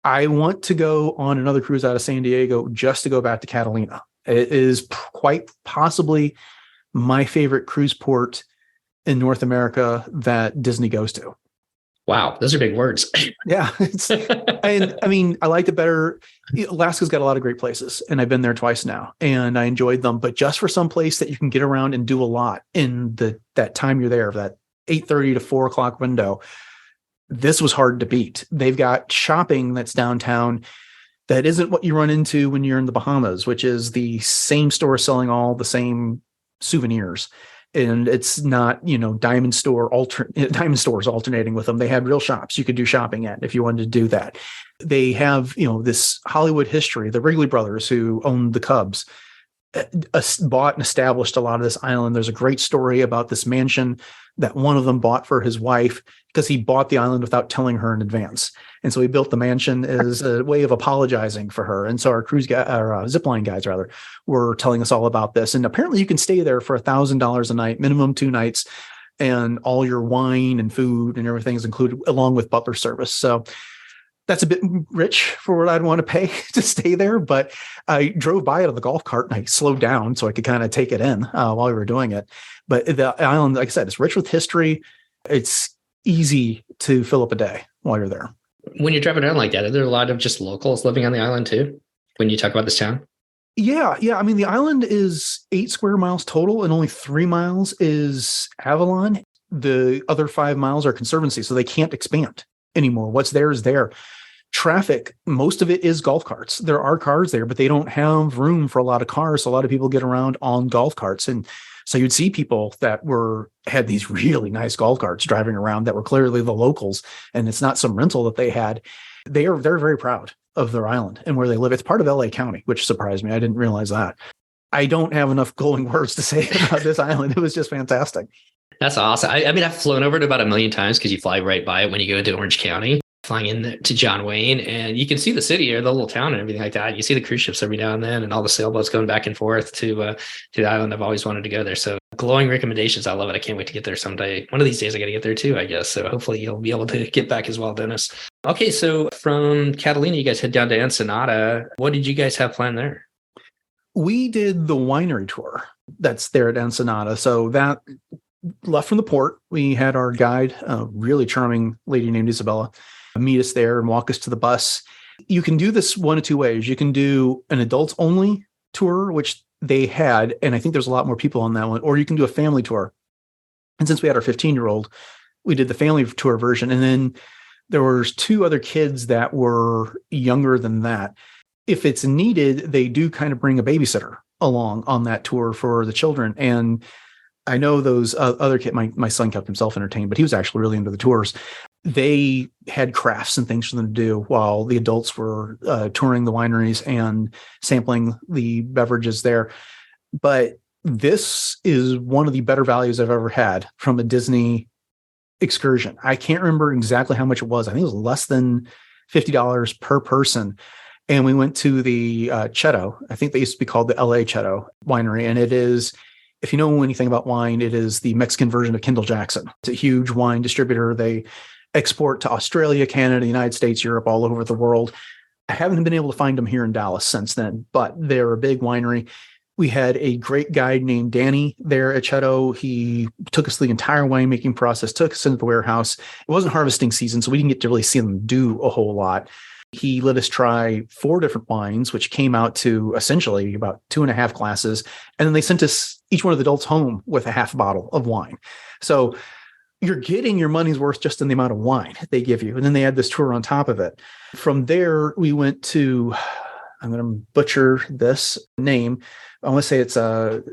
[SPEAKER 2] I want to go on another cruise out of San Diego just to go back to Catalina. It is quite possibly my favorite cruise port in North America that Disney goes to.
[SPEAKER 1] Wow, those are big words.
[SPEAKER 2] Yeah. And I mean, I liked it better. Alaska's got a lot of great places, and I've been there twice now, and I enjoyed them. But just for some place that you can get around and do a lot in that time you're there, that 8:30 to 4 o'clock window, this was hard to beat. They've got shopping that's downtown that isn't what you run into when you're in the Bahamas, which is the same store selling all the same souvenirs. And it's not, diamond stores alternating with them. They had real shops you could do shopping at if you wanted to do that. They have, this Hollywood history. The Wrigley brothers, who owned the Cubs, bought and established a lot of this island. There's a great story about this mansion that one of them bought for his wife because he bought the island without telling her in advance. And so he built the mansion as a way of apologizing for her. And so our zipline guides were telling us all about this. And apparently you can stay there for $1,000 a night, minimum 2 nights, and all your wine and food and everything is included along with butler service. So that's a bit rich for what I'd want to pay to stay there. But I drove by it on the golf cart and I slowed down so I could kind of take it in while we were doing it. But the island, like I said, it's rich with history. It's easy to fill up a day while you're there.
[SPEAKER 1] When you're driving around like that, are there a lot of just locals living on the island too? When you talk about this town?
[SPEAKER 2] Yeah. I mean, the island is 8 square miles total, and only 3 miles is Avalon. The other 5 miles are Conservancy, so they can't expand anymore. What's there is there. Traffic, most of it is golf carts. There are cars there, but they don't have room for a lot of cars. So a lot of people get around on golf carts. And so you'd see people that had these really nice golf carts driving around that were clearly the locals, and it's not some rental that they had. They're very proud of their island and where they live. It's part of LA County, which surprised me. I didn't realize that. I don't have enough glowing words to say about this island. It was just fantastic.
[SPEAKER 1] That's awesome. I mean, I've flown over it about 1 million times because you fly right by it when you go into Orange County, flying in to John Wayne, and you can see the city or the little town and everything like that. You see the cruise ships every now and then and all the sailboats going back and forth to the island. I've always wanted to go there. So glowing recommendations. I love it. I can't wait to get there someday. One of these days I got to get there too, I guess. So hopefully you'll be able to get back as well, Dennis. Okay. So from Catalina, you guys head down to Ensenada. What did you guys have planned there?
[SPEAKER 2] We did the winery tour that's there at Ensenada. So that left from the port, we had our guide, a really charming lady named Isabella, meet us there and walk us to the bus. You can do this one of two ways. You can do an adults only tour, which they had, and I think there's a lot more people on that one, or you can do a family tour. And since we had our 15-year-old, we did the family tour version. And then there was 2 other kids that were younger than that. If it's needed, they do kind of bring a babysitter along on that tour for the children. And I know those other kids, my son kept himself entertained, but he was actually really into the tours. they had crafts and things for them to do while the adults were touring the wineries and sampling the beverages there. But this is one of the better values I've ever had from a Disney excursion. I can't remember exactly how much it was. I think it was less than $50 per person. And we went to the Chetto. I think they used to be called the LA Chetto Winery. And it is, if you know anything about wine, it is the Mexican version of Kendall Jackson. It's a huge wine distributor. They export to Australia, Canada, the United States, Europe, all over the world. I haven't been able to find them here in Dallas since then, but they're a big winery. We had a great guide named Danny there at Chetto. He took us through the entire winemaking process, took us into the warehouse. It wasn't harvesting season, so we didn't get to really see them do a whole lot. He let us try 4 different wines, which came out to essentially about 2.5 glasses. And then they sent us, each one of the adults, home with a half bottle of wine. So you're getting your money's worth just in the amount of wine they give you. And then they had this tour on top of it. From there, we went to, I'm going to butcher this name. I want to say it's a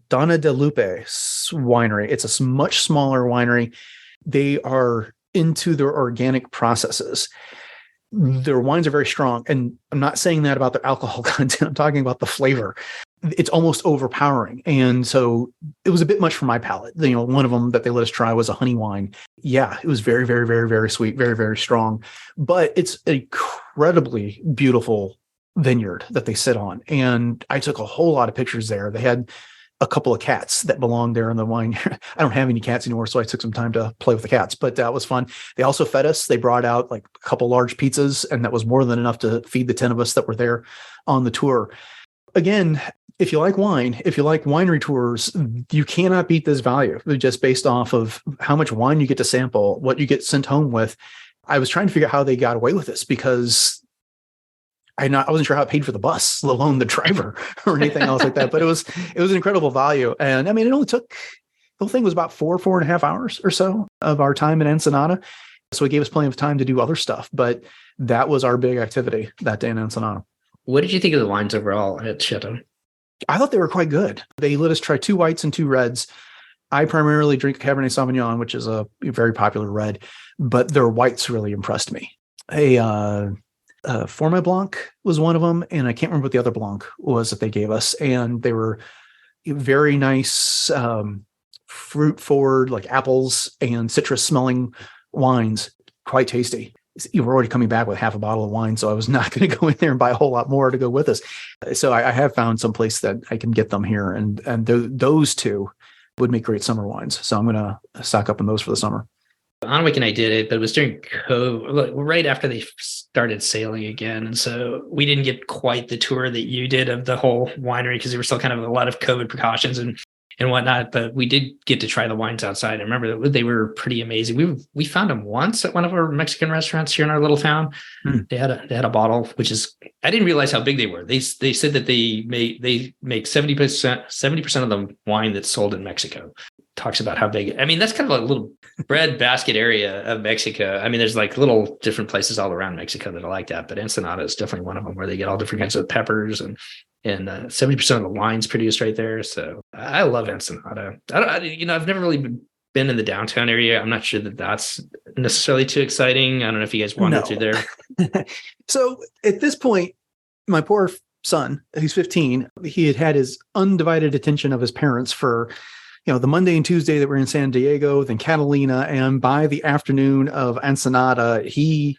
[SPEAKER 2] Donna de Lupe winery. It's a much smaller winery. They are into their organic processes. Their wines are very strong. And I'm not saying that about their alcohol content. I'm talking about the flavor. It's almost overpowering. And so it was a bit much for my palate. You know, one of them that they let us try was a honey wine. Yeah, it was very, very, very, very sweet, very, very strong. But it's an incredibly beautiful vineyard that they sit on. And I took a whole lot of pictures there. They had a couple of cats that belonged there in the wine. I don't have any cats anymore, so I took some time to play with the cats, but that was fun. They also fed us. They brought out like a couple large pizzas, and that was more than enough to feed the 10 of us that were there on the tour. Again, if you like wine, if you like winery tours, you cannot beat this value just based off of how much wine you get to sample, what you get sent home with. I was trying to figure out how they got away with this because I wasn't sure how it paid for the bus, let alone the driver or anything else like that. But it was an incredible value. And I mean, it only took, the whole thing was about 4.5 hours or so of our time in Ensenada. So it gave us plenty of time to do other stuff. But that was our big activity that day in Ensenada.
[SPEAKER 1] What did you think of the wines overall at Chetto?
[SPEAKER 2] I thought they were quite good. They let us try 2 whites and 2 reds. I primarily drink Cabernet Sauvignon, which is a very popular red, but their whites really impressed me. Formant Blanc was one of them, and I can't remember what the other Blanc was that they gave us. And they were very nice, fruit forward, like apples and citrus smelling wines, quite tasty. You were already coming back with half a bottle of wine, so I was not going to go in there and buy a whole lot more to go with us. So I have found some place that I can get them here, and those 2 would make great summer wines. So I'm going to stock up on those for the summer.
[SPEAKER 1] Onwick and I did it, but it was during COVID, right after they started sailing again. And so we didn't get quite the tour that you did of the whole winery because there were still kind of a lot of COVID precautions and whatnot. But we did get to try the wines outside. I remember that they were pretty amazing. We found them once at one of our Mexican restaurants here in our little town. They had a bottle, which is, I didn't realize how big they were. They said that they make 70% of the wine that's sold in Mexico. Talks about how big. I mean, that's kind of a little bread basket area of Mexico. I mean, there's like little different places all around Mexico that are like that, but Ensenada is definitely one of them where they get all different kinds of peppers and 70% of the wine's produced right there. So I love Ensenada. I've never really been in the downtown area. I'm not sure that that's necessarily too exciting. I don't know if you guys wandered through there.
[SPEAKER 2] So at this point, my poor son, he's 15, he had his undivided attention of his parents for the Monday and Tuesday that we're in San Diego, then Catalina, and by the afternoon of Ensenada, he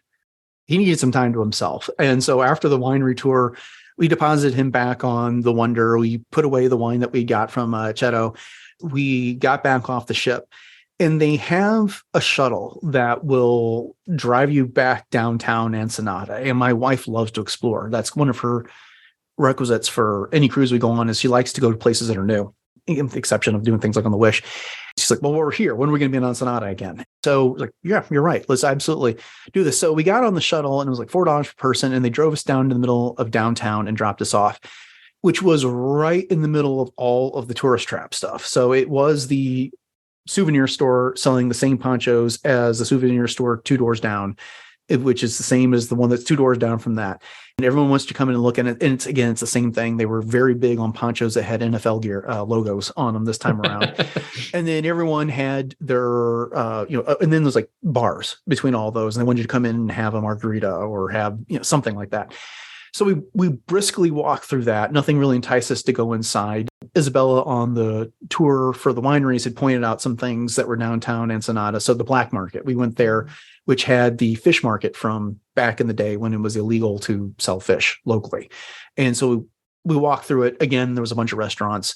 [SPEAKER 2] needed some time to himself. And so after the winery tour, we deposited him back on the Wonder. We put away the wine that we got from Chetto. We got back off the ship, and they have a shuttle that will drive you back downtown Ensenada. And my wife loves to explore. That's one of her requisites for any cruise we go on, is she likes to go to places that are new, with the exception of doing things like on the Wish. She's like, well, we're here. When are we going to be in Ensenada again? So like, yeah, you're right. Let's absolutely do this. So we got on the shuttle, and it was like $4 per person. And they drove us down to the middle of downtown and dropped us off, which was right in the middle of all of the tourist trap stuff. So it was the souvenir store selling the same ponchos as the souvenir store 2 doors down. which is the same as the one that's 2 doors down from that. And everyone wants to come in and look at it. And it's the same thing. They were very big on ponchos that had NFL gear logos on them this time around. And then everyone had their, and then there's like bars between all those. And they wanted you to come in and have a margarita or have, something like that. So we briskly walked through that. Nothing really enticed us to go inside. Isabella on the tour for the wineries had pointed out some things that were downtown Ensenada. So the black market, we went there, which had the fish market from back in the day when it was illegal to sell fish locally. And so we walked through it. Again, there was a bunch of restaurants.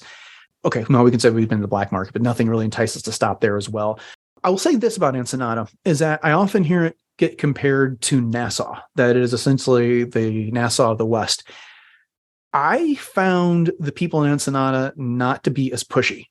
[SPEAKER 2] Okay, now we can say we've been to the black market, but nothing really entices us to stop there as well. I will say this about Ensenada is that I often hear it get compared to Nassau, that it is essentially the Nassau of the West. I found the people in Ensenada not to be as pushy.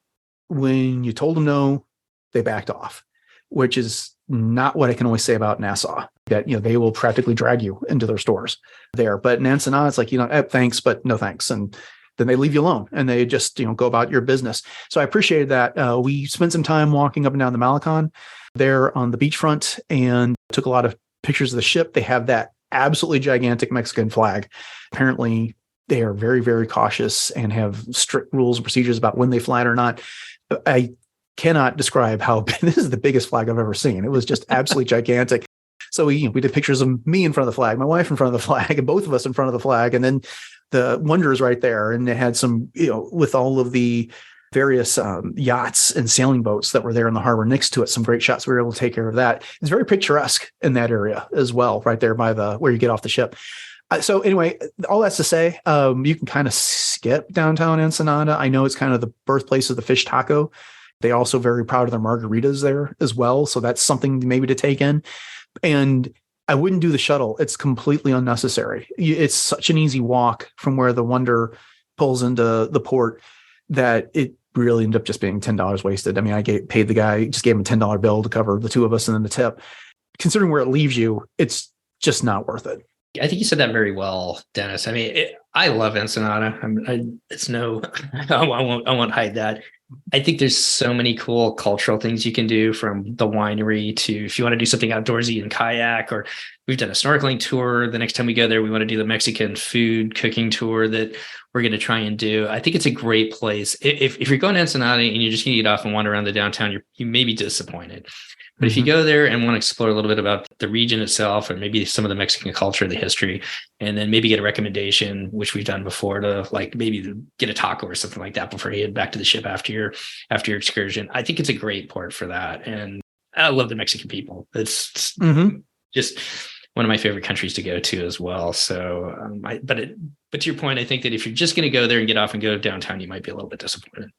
[SPEAKER 2] When you told them no, they backed off, which is not what I can always say about Nassau, that, they will practically drag you into their stores there. But in Ensenada, it's like, thanks, but no thanks. And then they leave you alone and they just, go about your business. So I appreciated that. We spent some time walking up and down the Malecon there on the beachfront and took a lot of pictures of the ship. They have that absolutely gigantic Mexican flag. Apparently, they are very, very cautious and have strict rules and procedures about when they fly it or not. I cannot describe how this is the biggest flag I've ever seen. It was just absolutely gigantic. So we did pictures of me in front of the flag, my wife in front of the flag, and both of us in front of the flag. And then the Wonder is right there. And it had some, with all of the various yachts and sailing boats that were there in the harbor next to it, some great shots. We were able to take care of that. It's very picturesque in that area as well, right there by where you get off the ship. So anyway, all that's to say, you can kind of skip downtown Ensenada. I know it's kind of the birthplace of the fish taco. They're also very proud of their margaritas there as well. So that's something maybe to take in. And I wouldn't do the shuttle. It's completely unnecessary. It's such an easy walk from where the Wonder pulls into the port that it really ended up just being $10 wasted. I mean, I paid the guy, just gave him a $10 bill to cover the two of us and then the tip. Considering where it leaves you, it's just not worth it.
[SPEAKER 1] I think you said that very well, Dennis. I mean, I love Ensenada. I won't hide that. I think there's so many cool cultural things you can do, from the winery to, if you want to do something outdoorsy and kayak, or we've done a snorkeling tour. The next time we go there, we want to do the Mexican food cooking tour that we're going to try and do. I think it's a great place. If you're going to Ensenada and you're just going to get off and wander around the downtown, you may be disappointed. But if you go there and want to explore a little bit about the region itself, or maybe some of the Mexican culture, the history, and then maybe get a recommendation, which we've done before, to like maybe get a taco or something like that before you head back to the ship after your excursion, I think it's a great port for that. And I love the Mexican people. It's just one of my favorite countries to go to as well. So, but to your point, I think that if you're just going to go there and get off and go downtown, you might be a little bit disappointed.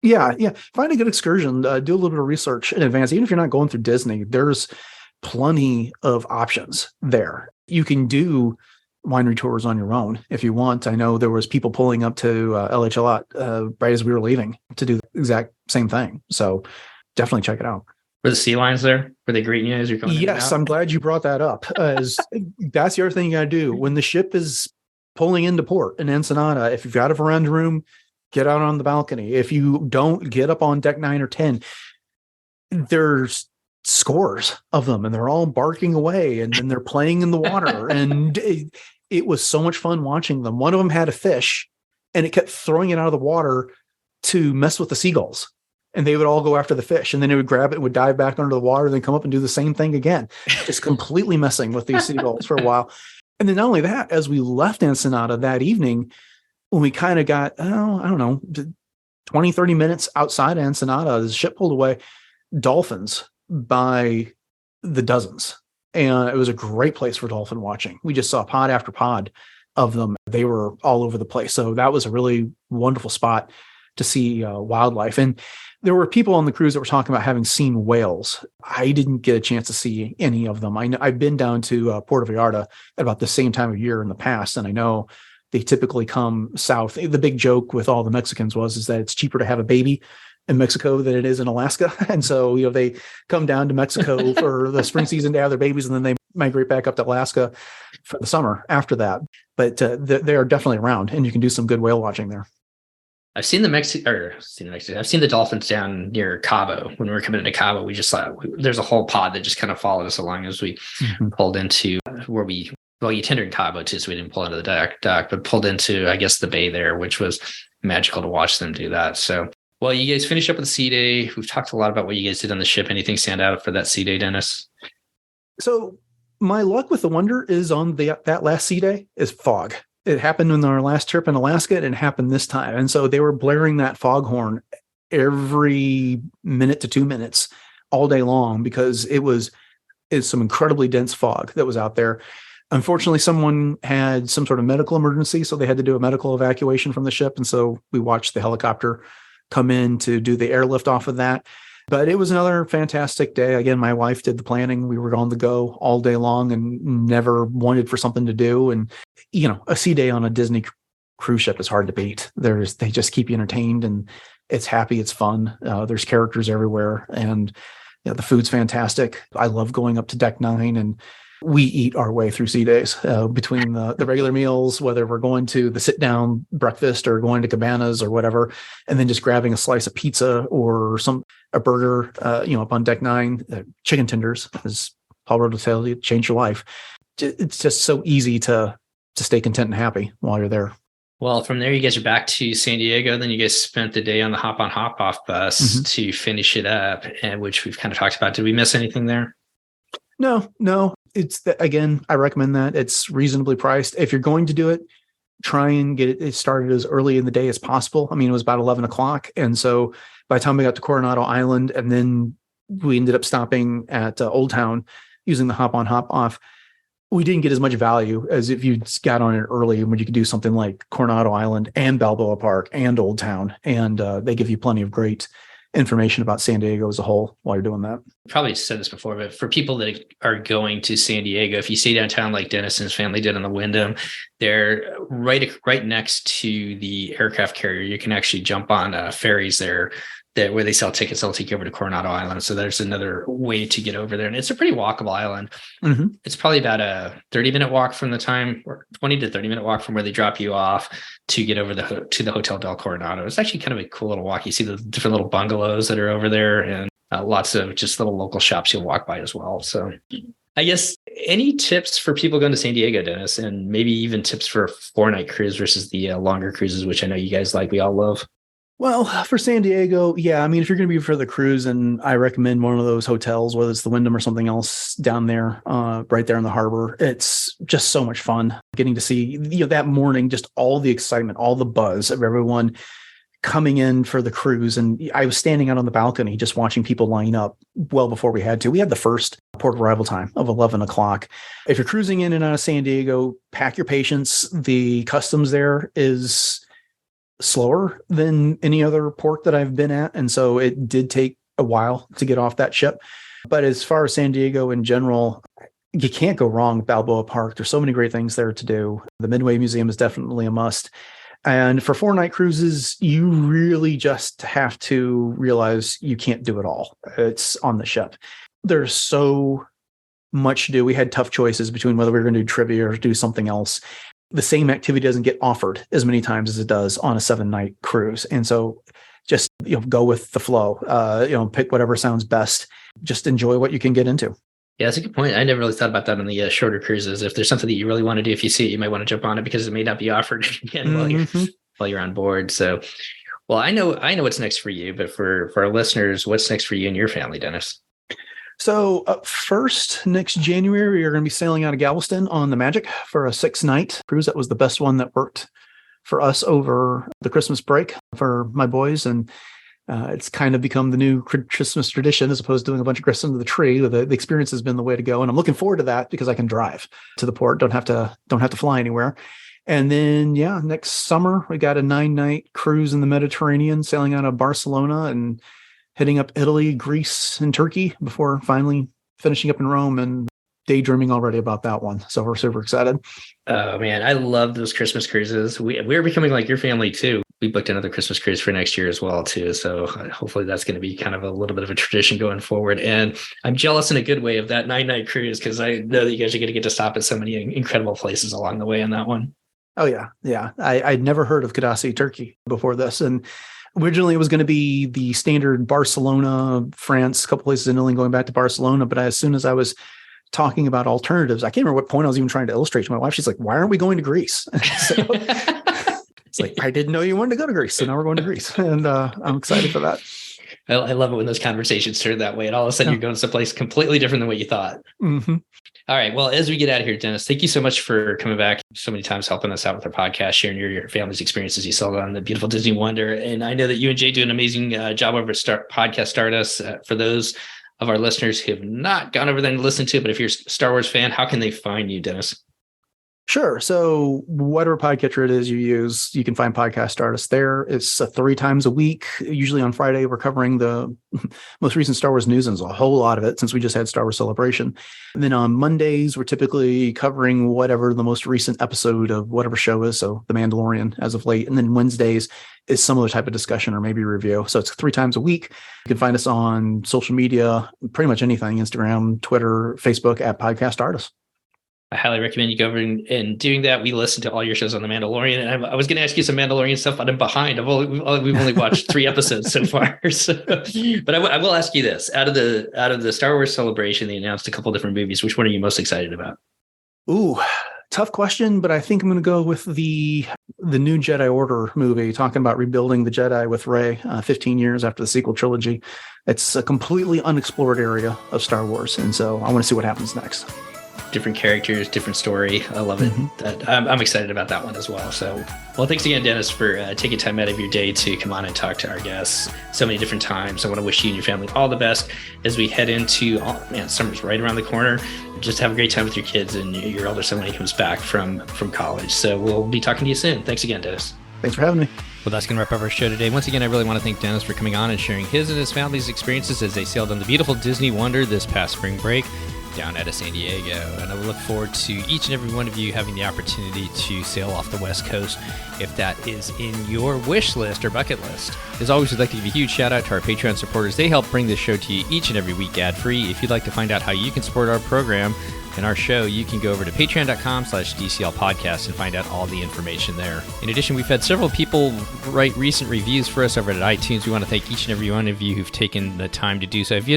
[SPEAKER 1] Yeah.
[SPEAKER 2] Find a good excursion. Do a little bit of research in advance. Even if you're not going through Disney, there's plenty of options there. You can do winery tours on your own if you want. I know there was people pulling up to LH right as we were leaving to do the exact same thing. So definitely check it out.
[SPEAKER 1] Were the sea lions there? Were they greeting you as you're going?
[SPEAKER 2] Yes, I'm glad you brought that up. As that's the other thing you got to do when the ship is pulling into port in Ensenada. If you've got a veranda room, get out on the balcony. If you don't, get up on deck 9 or 10. There's scores of them, and they're all barking away, and they're playing in the water. And it was so much fun watching them. One of them had a fish, and it kept throwing it out of the water to mess with the seagulls. And they would all go after the fish, and then it would grab it and would dive back under the water and then come up and do the same thing again, just completely messing with these seagulls for a while. And then not only that, as we left Ensenada that evening, when we kind of got, 20, 30 minutes outside of Ensenada, as the ship pulled away, dolphins by the dozens. And it was a great place for dolphin watching. We just saw pod after pod of them. They were all over the place. So that was a really wonderful spot to see wildlife. And there were people on the cruise that were talking about having seen whales. I didn't get a chance to see any of them. I've been down to Puerto Vallarta at about the same time of year in the past, and I know they typically come south. The big joke with all the Mexicans is that it's cheaper to have a baby in Mexico than it is in Alaska. And so, they come down to Mexico for the spring season to have their babies, and then they migrate back up to Alaska for the summer after that. But they are definitely around, and you can do some good whale watching there.
[SPEAKER 1] I've seen I've seen the dolphins down near Cabo. When we were coming into Cabo, we just saw there's a whole pod that just kind of followed us along as we pulled into where you tendered in Cabo too, so we didn't pull into the dock, but pulled into, I guess, the bay there, which was magical to watch them do that. So, well, you guys finished up with the sea day. We've talked a lot about what you guys did on the ship. Anything stand out for that sea day, Dennis?
[SPEAKER 2] So my luck with the Wonder is on that last sea day is fog. It happened in our last trip in Alaska, and it happened this time. And so they were blaring that foghorn every minute to 2 minutes all day long because it's some incredibly dense fog that was out there. Unfortunately, someone had some sort of medical emergency, so they had to do a medical evacuation from the ship. And so we watched the helicopter come in to do the airlift off of that. But it was another fantastic day. Again, my wife did the planning. We were on the go all day long and never wanted for something to do. And, a sea day on a Disney cruise ship is hard to beat. They just keep you entertained, and it's happy. It's fun. There's characters everywhere, and the food's fantastic. I love going up to Deck 9, and we eat our way through sea days between the regular meals, whether we're going to the sit down breakfast or going to Cabanas or whatever, and then just grabbing a slice of pizza or a burger, up on Deck 9, chicken tenders, as Paul Rudd will tell you, change your life. It's just so easy to stay content and happy while you're there.
[SPEAKER 1] Well, from there, you guys are back to San Diego. Then you guys spent the day on the hop on hop off bus to finish it up, and which we've kind of talked about. Did we miss anything there?
[SPEAKER 2] No. Again, I recommend that. It's reasonably priced. If you're going to do it, try and get it started as early in the day as possible. I mean, it was about 11 o'clock. And so by the time we got to Coronado Island, and then we ended up stopping at Old Town using the hop on hop off, we didn't get as much value as if you got on it early, when you could do something like Coronado Island and Balboa Park and Old Town. And they give you plenty of great information about San Diego as a whole while you're doing that.
[SPEAKER 1] Probably said this before, but for people that are going to San Diego, if you stay downtown like Dennis and his family did on the Wyndham, they're right next to the aircraft carrier. You can actually jump on ferries there where they sell tickets. They'll take you over to Coronado Island. So there's another way to get over there. And it's a pretty walkable island. Mm-hmm. It's probably about a 30-minute walk from the time, or 20 to 30-minute walk from where they drop you off to get over to the Hotel del Coronado. It's actually kind of a cool little walk. You see the different little bungalows that are over there, and lots of just little local shops you'll walk by as well. So I guess any tips for people going to San Diego, Dennis, and maybe even tips for a 4-night cruise versus the longer cruises, which I know you guys like, we all love?
[SPEAKER 2] Well, for San Diego, yeah, I mean, if you're going to be for the cruise, and I recommend one of those hotels, whether it's the Wyndham or something else down there, right there in the harbor. It's just so much fun getting to see, that morning, just all the excitement, all the buzz of everyone coming in for the cruise. And I was standing out on the balcony just watching people line up well before we had to. We had the first port arrival time of 11 o'clock. If you're cruising in and out of San Diego, pack your patience. The customs there is slower than any other port that I've been at. And so it did take a while to get off that ship. But as far as San Diego in general, you can't go wrong with Balboa Park. There's so many great things there to do. The Midway Museum is definitely a must. And for 4-night cruises, you really just have to realize you can't do it all. It's on the ship. There's so much to do. We had tough choices between whether we were going to do trivia or do something else. The same activity doesn't get offered as many times as it does on a 7-night cruise. And so just, go with the flow, pick whatever sounds best. Just enjoy what you can get into.
[SPEAKER 1] Yeah, that's a good point. I never really thought about that on the shorter cruises. If there's something that you really want to do, if you see it, you might want to jump on it because it may not be offered again while you're on board. So, well, I know what's next for you, but for our listeners, what's next for you and your family, Dennis?
[SPEAKER 2] So first, next January, we are going to be sailing out of Galveston on the Magic for a 6-night cruise. That was the best one that worked for us over the Christmas break for my boys. And it's kind of become the new Christmas tradition, as opposed to doing a bunch of Christmas under the tree. The experience has been the way to go. And I'm looking forward to that because I can drive to the port. Don't have to fly anywhere. And then, next summer, we got a 9-night cruise in the Mediterranean, sailing out of Barcelona and heading up Italy, Greece, and Turkey before finally finishing up in Rome, and daydreaming already about that one. So we're super excited.
[SPEAKER 1] Oh, man, I love those Christmas cruises. We're becoming like your family, too. We booked another Christmas cruise for next year as well, too. So hopefully that's going to be kind of a little bit of a tradition going forward. And I'm jealous in a good way of that 9-night cruise because I know that you guys are going to get to stop at so many incredible places along the way on that one.
[SPEAKER 2] Oh yeah, yeah. I'd never heard of Kudasi Turkey before this, and originally it was going to be the standard Barcelona, France, a couple places in Italy, going back to Barcelona. But as soon as I was talking about alternatives, I can't remember what point I was even trying to illustrate to my wife. She's like, "Why aren't we going to Greece?" So it's like, I didn't know you wanted to go to Greece, so now we're going to Greece, and I'm excited for that.
[SPEAKER 1] I love it when those conversations turn that way, and all of a sudden you're going someplace completely different than what you thought.
[SPEAKER 2] Mm-hmm.
[SPEAKER 1] All right. Well, as we get out of here, Dennis, thank you so much for coming back so many times, helping us out with our podcast, sharing your family's experiences you saw on the beautiful Disney Wonder. And I know that you and Jay do an amazing job over at Podcast Stardust. For those of our listeners who have not gone over there and listened to it, but if you're a Star Wars fan, how can they find you, Dennis?
[SPEAKER 2] Sure. So whatever podcatcher it is you use, you can find Podcast Stardust there. It's 3 times a week. Usually on Friday, we're covering the most recent Star Wars news, and there's a whole lot of it since we just had Star Wars Celebration. And then on Mondays, we're typically covering whatever the most recent episode of whatever show is. So The Mandalorian as of late. And then Wednesdays is some other type of discussion or maybe review. So it's 3 times a week. You can find us on social media, pretty much anything, Instagram, Twitter, Facebook at Podcast Stardust.
[SPEAKER 1] I highly recommend you go over and doing that. We listen to all your shows on The Mandalorian, and I was going to ask you some Mandalorian stuff, but I'm behind. We've only watched 3 episodes so far. So, but I will ask you this: out of the Star Wars Celebration, they announced a couple different movies. Which one are you most excited about?
[SPEAKER 2] Ooh, tough question, but I think I'm going to go with the new Jedi Order movie, talking about rebuilding the Jedi with Rey 15 years after the sequel trilogy. It's a completely unexplored area of Star Wars, and so I want to see what happens next.
[SPEAKER 1] Different characters, different story. I love it. Mm-hmm. I'm excited about that one as well. So, well, thanks again, Dennis, for taking time out of your day to come on and talk to our guests so many different times. I want to wish you and your family all the best as we head into, summer's right around the corner. Just have a great time with your kids and your older son when he comes back from college. So we'll be talking to you soon. Thanks again, Dennis.
[SPEAKER 2] Thanks for having me.
[SPEAKER 3] Well, that's going to wrap up our show today. Once again, I really want to thank Dennis for coming on and sharing his and his family's experiences as they sailed on the beautiful Disney Wonder this past spring break down out of San Diego. And I will look forward to each and every one of you having the opportunity to sail off the West Coast if that is in your wish list or bucket list. As always, we'd like to give a huge shout out to our Patreon supporters. They help bring this show to you each and every week ad-free. If you'd like to find out how you can support our program and our show, you can go over to patreon.com/DCL podcast and find out all the information there. In addition, we've had several people write recent reviews for us over at iTunes. We want to thank each and every one of you who've taken the time to do so. If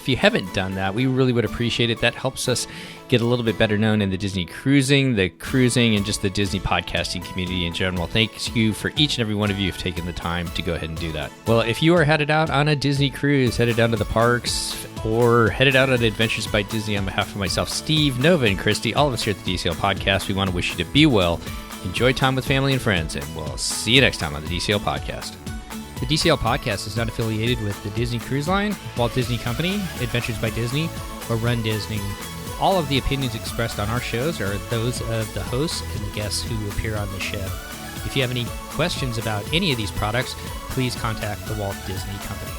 [SPEAKER 3] you haven't done that, we really would appreciate it. That helps us get a little bit better known in the Disney cruising, and just the Disney podcasting community in general. Thank you for each and every one of you who've taken the time to go ahead and do that. Well, if you are headed out on a Disney cruise, headed down to the parks, or headed out on Adventures by Disney, on behalf of myself, Steve, Nova, and Christy, all of us here at the DCL Podcast, we want to wish you to be well, enjoy time with family and friends, and we'll see you next time on the DCL Podcast. The DCL Podcast is not affiliated with the Disney Cruise Line, Walt Disney Company, Adventures by Disney, or Run Disney. All of the opinions expressed on our shows are those of the hosts and the guests who appear on the show. If you have any questions about any of these products, please contact the Walt Disney Company.